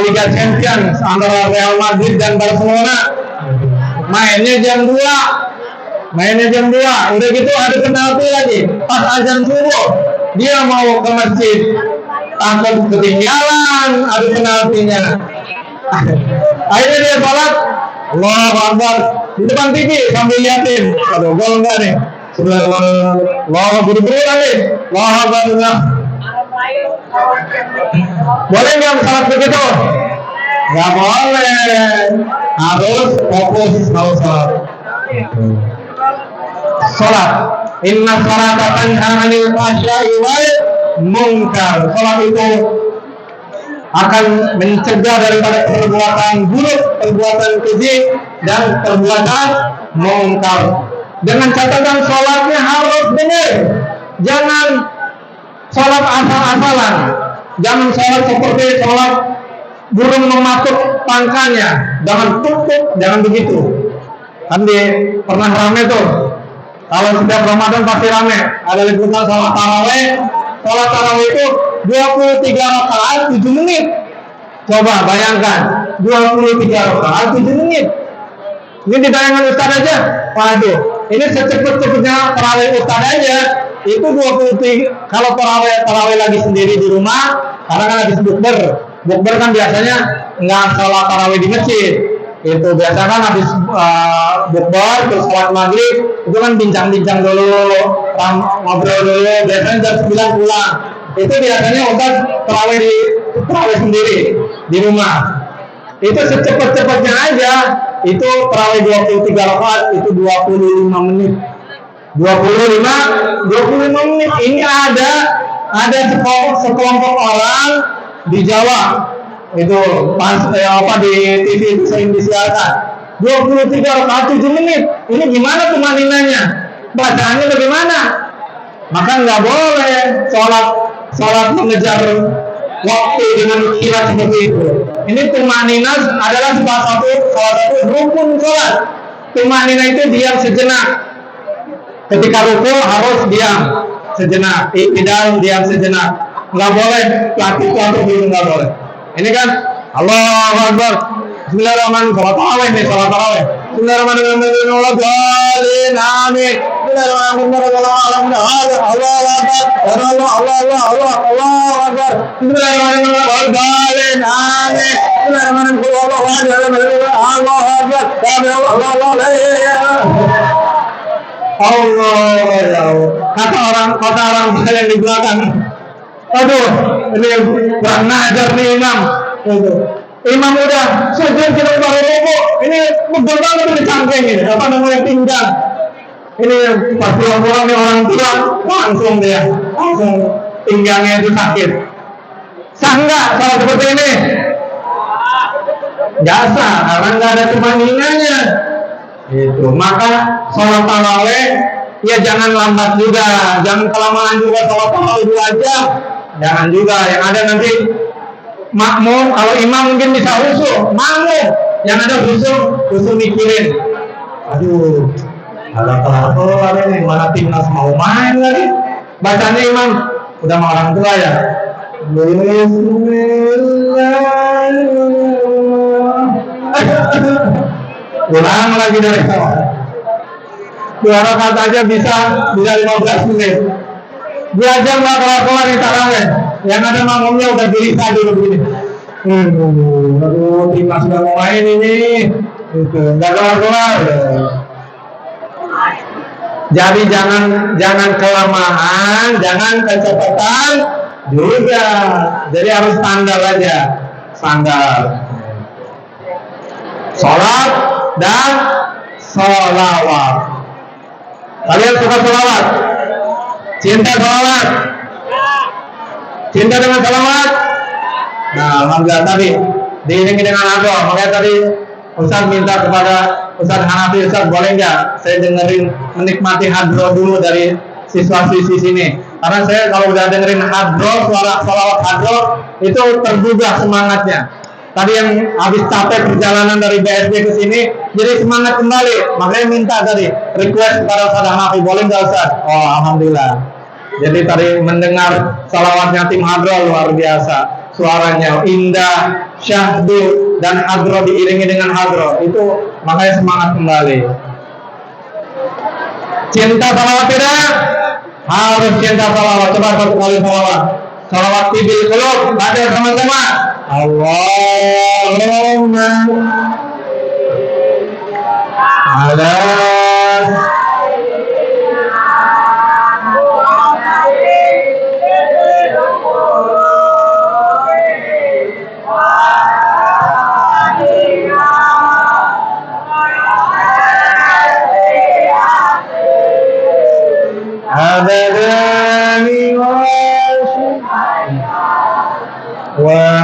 Liga Champions antara Real Madrid dan Barcelona, mainnya jam 2, udah gitu ada penalti lagi, pas azan subuh dia mau ke masjid, takut ketinggalan ada penaltinya. Akhirnya dia sholat, Allahu Akbar di depan TV sambil liatin, aduh gol enggak nih, Allah buru-buru lagi, Allahu Akbar. Boleh nggak sholat begitu? Nggak boleh, harus fokus kalau sholat. Sholat, inna sholata tanha 'anil fahsya'i wal munkar. Sholat itu akan mencegah daripada perbuatan buruk, perbuatan keji, dan perbuatan munkar. Dengan catatan sholatnya harus benar, jangan sholat asal-asalan, jangan sholat seperti sholat burung mematuk pangkalnya, jangan tuk-tuk, jangan begitu. Kan pernah rame tuh, kalau setiap Ramadan pasti rame, ada liputan sholat taraweh. Sholat taraweh itu 23 rakaat 7 menit. Coba bayangkan, 23 rakaat 7 menit. Ini ditayangan Ustaz aja, waduh, ini secepat-cepatnya taraweh Ustaz aja, itu 23. Kalau taraweh lagi sendiri di rumah, karena kan habis bukber kan biasanya nggak sholat taraweh di masjid. Itu biasa kan habis bukber terus sholat maghrib itu kan bincang-bincang dulu, ngobrol dulu, biasanya jam 9 pulang. Itu biasanya Ustaz taraweh sendiri di rumah. Itu secepat-cepatnya aja, itu taraweh 23 rakaat itu 25 menit. 25 menit. Ini ada sekelompok orang di Jawa itu pas di TV itu sering disiarkan 23 rakaat 7 menit. Ini gimana tumaninanya? Bacaannya bagaimana? Maka nggak boleh sholat mengejar waktu dengan kira seperti itu. Ini tumanina adalah salah satu rukun sholat. Tumanina itu diam sejenak. Ketika ruku harus diam sejenak. Tidak diam sejenak. Nggak boleh latih gitu, nggak boleh. Ini kan Allahu Akbar. Bismillahirrahmanirrahim. Salat tarawih nih, salat tarawih. Bismillahirrahmanirrahim. Amin. Bismillahirrahmanirrahim. Allahu Akbar. Allahu Akbar. Bismillahirrahmanirrahim. Amin. Bismillahirrahmanirrahim. Allahu Akbar. Allah. Kata orang yang di belakang. Aduh, ini kurang ajar nih imam. Imam udah sujud kita baru ruku. Ini betul banget ini cangkeng ini. Apa namanya pinggang? Ini pas pulang nih orang tua langsung pinggangnya itu sakit. Sah nggak kalau seperti ini? Nggak sah karena nggak ada tumaninanya. Itu maka sholat tarawih ya jangan lambat juga, jangan kelamaan juga sholat tarawih 2 jam. Jangan juga, yang ada nanti makmum, kalau imam mungkin bisa khusyuk, makmum yang ada khusyuk mikirin, aduh, ada kelar ini, mana timnas mau main lagi, bacanya imam, udah sama orang tua ya, ulang lagi dari awal, 2 rakaat aja bisa 15 menit. 2 jam nggak kelar-kelar di tarawih. Yang ada makmumnya udah gelisah dulu begini. Aduh, timnas sudah mau main ini. Itu nggak kelar-kelar. Jadi jangan kelamaan, jangan kecepatan juga. Jadi harus standar aja, standar. Sholat dan sholawat. Kalian suka sholawat? Cinta sholawat? Cinta dengan sholawat? Nah, alhamdulillah tadi diiringi dengan doa. Makanya tadi Ustaz minta kepada Ustaz Hanafi, Ustaz boleh nggak saya dengerin menikmati hadro dulu dari siswa-siswi sini. Karena saya kalau udah dengerin hadro, suara sholawat hadro itu tergugah semangatnya. Tadi yang habis capek perjalanan dari BSD ke sini, jadi semangat kembali. Makanya minta tadi request kepada Ustaz Hanafi, boleh nggak Ustaz? Oh, alhamdulillah. Jadi tadi mendengar salawatnya tim hadro luar biasa. Suaranya indah, syahdu, dan hadro diiringi dengan hadro. Itu makanya semangat kembali. Cinta salawat tidak? Harus cinta salawat. Coba 1 kali salawat. Salawat tibil qulub. Baca sama-sama. Allahumma ala abadani wa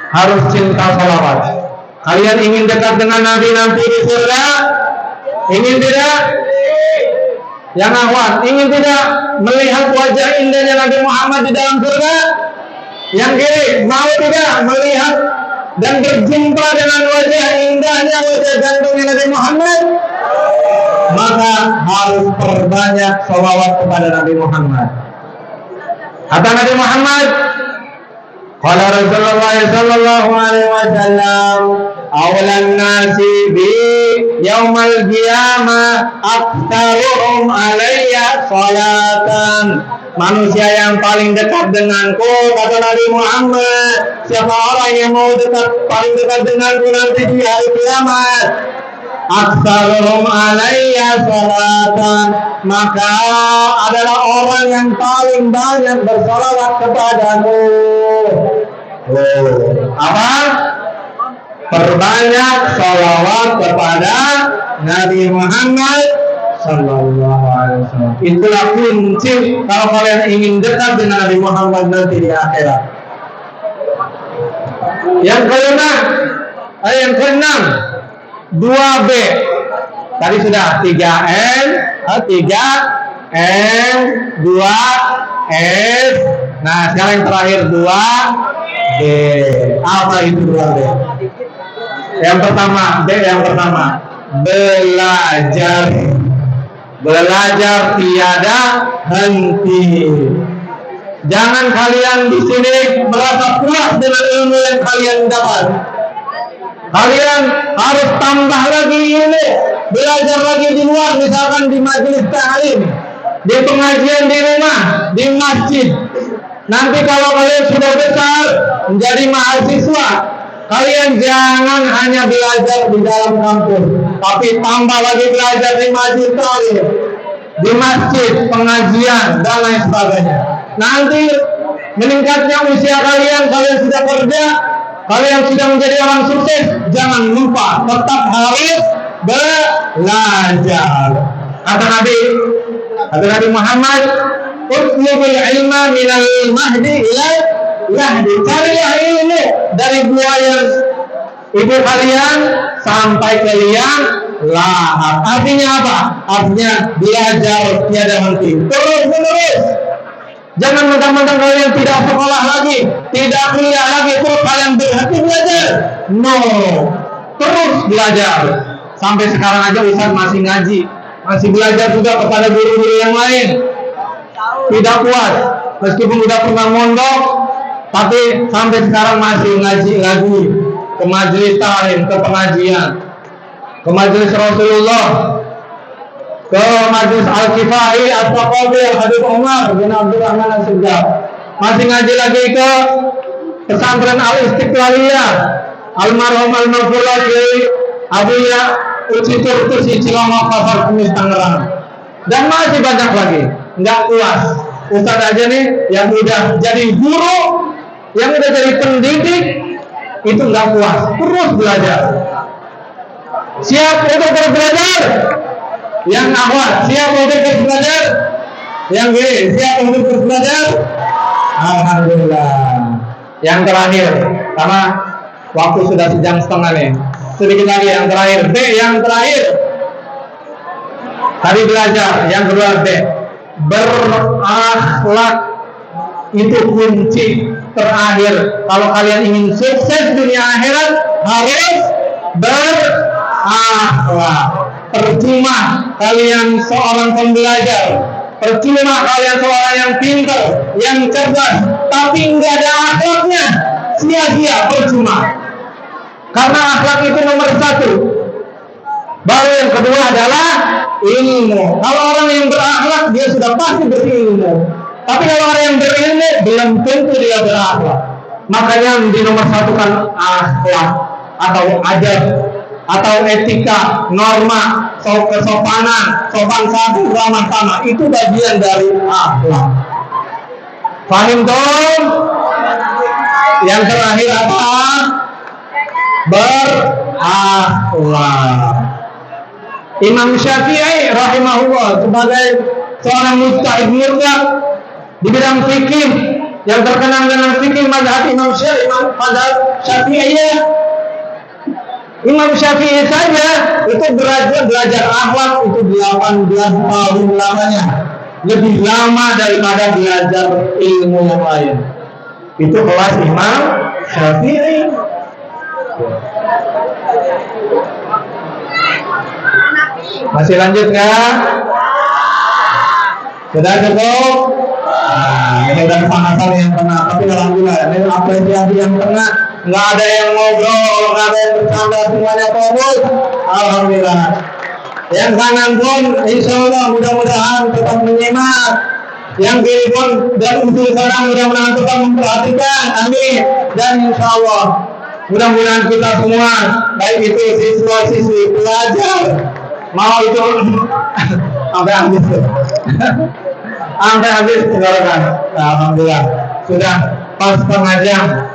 harus cinta salawat. Kalian ingin dekat dengan Nabi nanti di surga? Ingin tidak? Yang awal, ingin tidak melihat wajah indahnya Nabi Muhammad di dalam surga? Yang kiri, mau tidak melihat dan berjumpa dengan wajah indahnya, wajah gantungnya Nabi Muhammad? Maka harus perbanyak salawat kepada Nabi Muhammad. Kata Nabi Muhammad, qala Rasulullah sallallahu alaihi wasallam, awalan nasi bi yaumal qiyamah aktsaruhum alayya salatan. Manusia yang paling dekat denganku, kata Nabi Muhammad, siapa orang yang mau paling dekat denganku nanti di hari kiamat, aktsaruhum alayya salatan, maka adalah orang yang paling banyak bersalawat kepadaku. Apa? Perbanyak salawat kepada Nabi Muhammad Sallallahu Alaihi Wasallam. Itulah kunci kalau kalian ingin dekat dengan Nabi Muhammad nanti di akhirat. Yang keenam, 2B. Tadi sudah 3M, 3M, 2S. Nah, sekarang yang terakhir 2B. Apa itu 2B? Yang pertama, belajar. Belajar tiada henti. Jangan kalian di sini merasa puas dengan ilmu yang kalian dapat. Kalian harus tambah lagi ilmu, belajar lagi di luar, misalkan di majelis ta'lim, di pengajian di rumah, di masjid. Nanti kalau kalian sudah besar menjadi mahasiswa, kalian jangan hanya belajar di dalam kampus, tapi tambah lagi belajar di majelis ta'lim, di masjid, pengajian, dan lain sebagainya. Nanti meningkatnya usia kalian sudah kerja, kalian sudah menjadi orang sukses, jangan lupa tetap harus belajar. Kata Nabi Muhammad, utlubul ilma minal mahdi ila lahdi. Carilah ilmu dari buaya ibu kalian sampai ke liang lahat. Artinya apa? Artinya belajar tiada henti, terus menerus. Jangan mentang-mentang kalian tidak sekolah lagi, tidak kuliah lagi, terus kalian berhenti belajar. No, terus belajar. Sampai sekarang aja Ustaz masih ngaji, masih belajar juga kepada guru-guru yang lain. Tidak puas, meskipun udah pernah mondok, tapi sampai sekarang masih ngaji lagi. Ke majelis ta'lim, ke pengajian, ke majelis Rasulullah, ke majelis Al-Kifai, Al-Taqabi, Al-Habib Umar bin Abdurrahman Al-Sujab. Masih ngaji lagi ke pesantren Al-Istiqlaliyah, almarhum Al-Mafullah Abuya Uci Turtusi Cilongok Pasar Kemis Tangerang. Dan masih banyak lagi. Nggak puas. Ustaz aja nih yang udah jadi guru, yang udah jadi pendidik, itu nggak puas. Terus belajar. Siap untuk terus belajar? Yang awal, siap untuk terus belajar? Yang B, siap untuk terus belajar? Alhamdulillah. Yang terakhir, karena waktu sudah 1,5 jam nih. Sedikit lagi yang terakhir, B yang terakhir. Tadi belajar, yang kedua B. Berakhlak. Itu kunci terakhir. Kalau kalian ingin sukses dunia akhirat, harus berakhlak. Percuma kalian seorang pembelajar, percuma kalian seorang yang pintar, yang cerdas, tapi nggak ada akhlaknya, sia-sia, percuma. Karena akhlak itu nomor 1. Baru yang kedua adalah ilmu. Kalau orang yang berakhlak, dia sudah pasti berilmu. Tapi kalau orang yang berilmu, belum tentu dia berakhlak. Makanya di nomor 1 kan akhlak atau adab, atau etika, norma, kesopanan, sopan santun, ramah tamah, itu bagian dari akhlak. Paham dong? Yang terakhir apa? Berakhlak. Imam Syafi'i rahimahullah sebagai seorang mujtahid mutlak di bidang fikih yang terkenal dengan fikih mazhab Imam Syafi'i. Imam Syafi'i saja itu belajar akhlak itu 18 tahun lamanya, lebih lama daripada belajar ilmu yang lain. Itu kelas Imam Syafi'i. Masih lanjut nggak? Sudah cukup? Nah, ini udah kepanasan yang tengah, tapi alhamdulillah ini apresiasi yang tengah. Nggak ada yang ngobrol, nggak ada yang bercanda, semuanya fokus. Alhamdulillah. Yang kanan pun, insya Allah mudah-mudahan tetap menyimak. Yang kiri pun dan usul sekarang mudah-mudahan tetap memperhatikan. Amin. Dan insya Allah mudah-mudahan kita semua, baik itu siswa-siswi pelajar, mau itu sampai habis tuh. Sampai habis tenggorokan. Nah, alhamdulillah sudah pas setengah jam.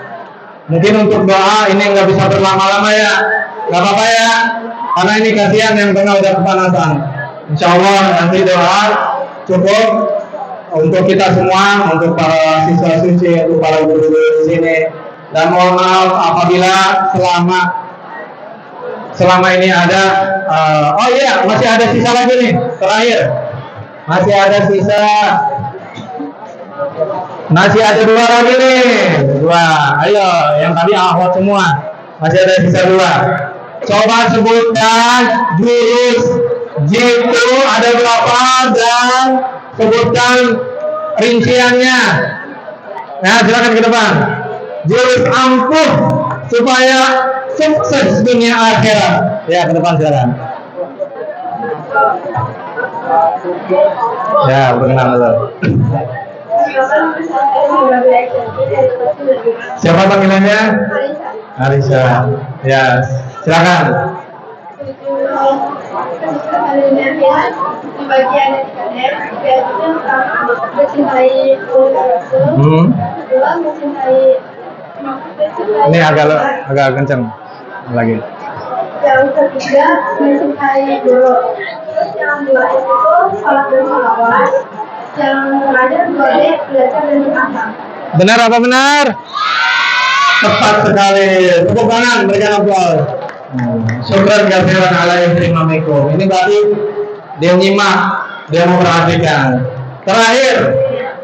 Mungkin untuk doa ini nggak bisa berlama-lama ya, nggak apa-apa ya, karena ini kasihan yang tengah udah kepanasan. Insya Allah nanti doa cukup untuk kita semua, untuk para siswa-siswi, untuk para guru di sini. Dan mohon maaf apabila selama ini ada, oh iya masih ada sisa lagi nih, terakhir masih ada sisa. Masih ada 2 lagi nih, 2. Ayo, yang tadi ahwat semua. Masih ada sisa 2. Coba sebutkan jurus jitu ada berapa dan sebutkan rinciannya. Nah, silakan ke depan. Jurus ampuh supaya sukses dunia akhirat. Ya, ke depan silakan. Ya, berkenan dulu. Siapa panggilannya? Arisa. Ya, silakan. Di bagian mencintai kedua mencintai Ini agak kenceng lagi. yang ketiga mencintai guru, terus yang 2 itu sholat dan sholawat, yang terakhir 2B belajar dan beramal. Benar apa benar? Tepat sekali. Tepuk tangan, berikan aplaus. Syukran katsiran ala ihtimamikum. Ini berarti dia nyimak, dia mau perhatikan. Terakhir,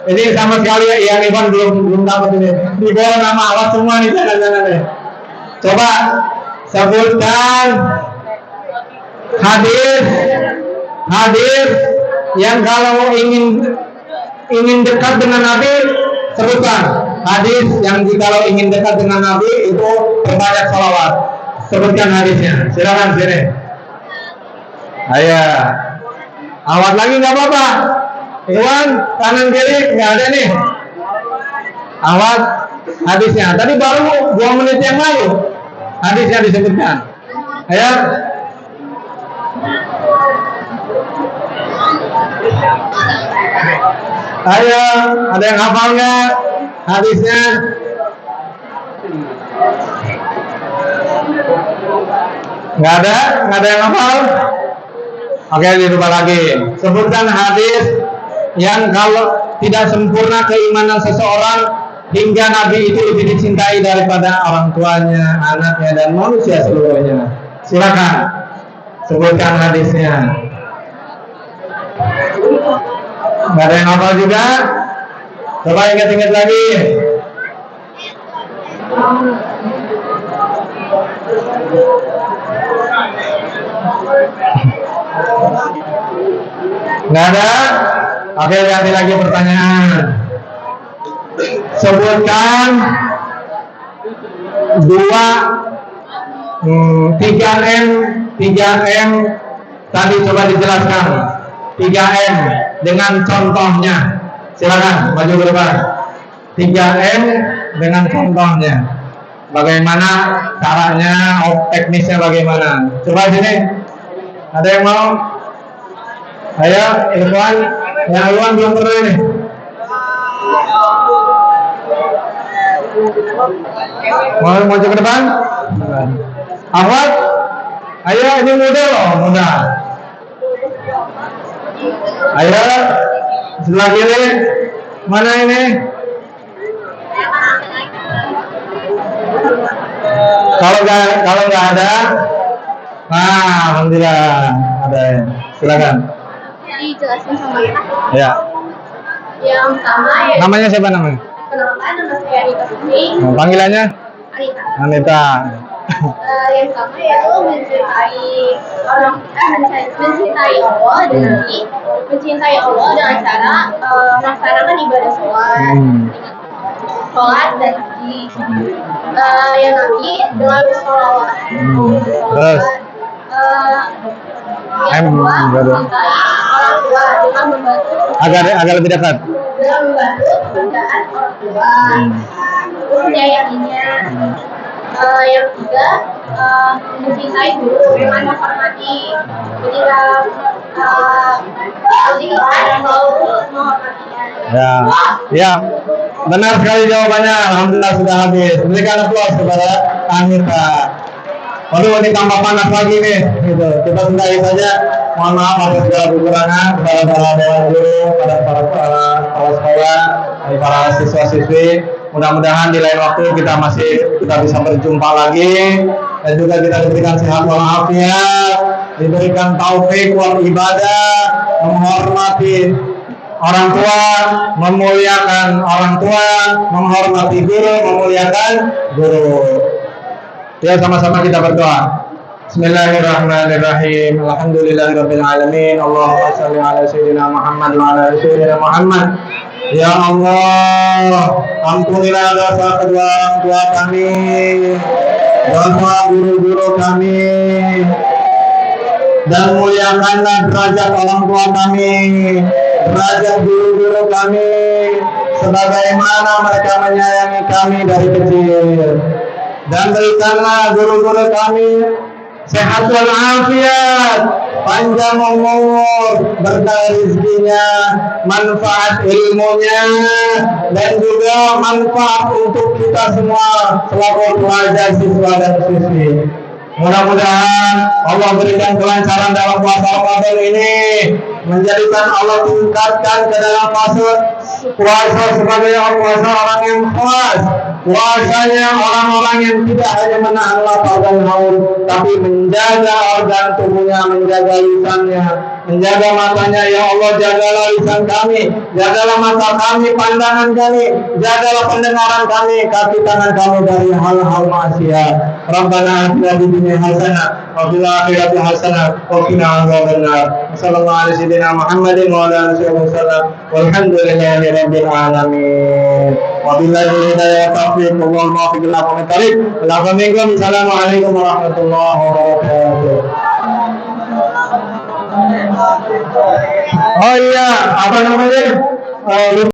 ini sama sekali Ian Ivan belum dapat ini. Di bawah nama awak semua nih jangan-jangan nih. Coba sebutkan hadis yang kalau ingin dekat dengan Nabi, sebutkan hadis yang kalau ingin dekat dengan Nabi itu berbanyak salawat. Sebutkan hadisnya. Silakan sini. Ayo. Awat lagi nggak apa-apa. Iwan kanan kiri nggak ada nih. Awat hadisnya. Tadi baru 2 menit yang lalu hadisnya disebutkan. Ayo. Ayo, ada yang hafal nggak hadisnya? Nggak ada yang hafal? Oke, dirubah lagi. Sebutkan hadis yang kalau tidak sempurna keimanan seseorang hingga Nabi itu lebih dicintai daripada orang tuanya, anaknya, dan manusia seluruhnya. Silakan sebutkan hadisnya. Nggak ada yang hafal juga? Coba ingat-ingat lagi. Nggak ada? Oke, ganti lagi pertanyaan. Sebutkan 3M tadi coba dijelaskan 3M dengan contohnya. Silakan maju ke depan. 3M dengan contohnya. Bagaimana caranya, teknisnya bagaimana? Coba sini. Ada yang mau? Ayo, Irwan. Yang Irwan belum pernah ini. Mau maju ke depan? Ahwat? Ayo, ini muda loh, muda. Ayo, sebelah kiri. Mana ini? Kalau nggak ada, nah, alhamdulillah ada. Silakan. Dijelasin sama kita. Ya. Yang pertama ya. Namanya siapa namanya? Kenalkan, nama saya Anita Sumi. Panggilannya? Anita. Anita. Yang pertama yaitu mencintai orang, mencintai Allah dan Nabi, mencintai Allah dengan cara melaksanakan ibadah sholat, sholat dan haji. Yang Nabi dengan sholawat. Terus? Yang kedua, mencintai orang tua dengan membantu. Agak lebih dekat. Dengan membantu pekerjaan orang tua, terus menyayanginya. Yang ketiga, mencintai guru dengan menghormati. Ketika lebih kepada menghormati. Ya, benar sekali jawabannya. Alhamdulillah sudah habis. Berikan aplaus kepada Anita. Waduh, ini tambah panas lagi nih. Gitu. Kita sudahi saja. Mohon maaf atas segala kekurangan kepada para dewan guru, kepada para kepala sekolah, dan para siswa-siswi. Mudah-mudahan di lain waktu kita bisa berjumpa lagi, dan juga kita diberikan sehat walafiat, diberikan taufik wal ibadah, menghormati orang tua, memuliakan orang tua, menghormati guru, memuliakan guru. Ya, sama-sama kita berdoa. Bismillahirrahmanirrahim. Alhamdulillahirabbil alamin. Allahumma shalli ala sayyidina Muhammad wa ala ali sayyidina Muhammad. Ya Allah, ampunilah dosa kedua orang tua kami, dosa guru-guru kami, dan muliakanlah derajat orang tua kami, derajat guru-guru kami, sebagaimana mereka menyayangi kami dari kecil. Dan berikanlah guru-guru kami sehat walafiat, panjang umur, berkah rezekinya, manfaat ilmunya, dan juga manfaat untuk kita semua selaku pelajar, siswa dan siswi. Mudah-mudahan Allah berikan kelancaran dalam puasa Ramadan ini, menjadikan Allah tingkatkan ke dalam fase puasa sebagai puasa orang yang ikhlas, puasanya orang-orang yang tidak hanya menahan lapar dan haus, tapi menjaga organ tubuhnya, menjaga lisannya, menjaga matanya. Ya Allah, jagalah lisan kami, jagalah mata kami, pandangan kami, jagalah pendengaran kami, kaki tangan kami dari hal-hal maksiat. Rabbana atina fid dunya hasanah wa fil akhirati hasanah wa qina adzabannar. Sallallahu alaihi wasallam Muhammadin wa ala alihi wasallam. Walhamdulillahi rabbil alamin. Wabillahi hidayah taufiq wal muwaffiq ila aqwamit thariq. Assalamualaikum warahmatullahi wabarakatuh. Oh iya, apa namanya?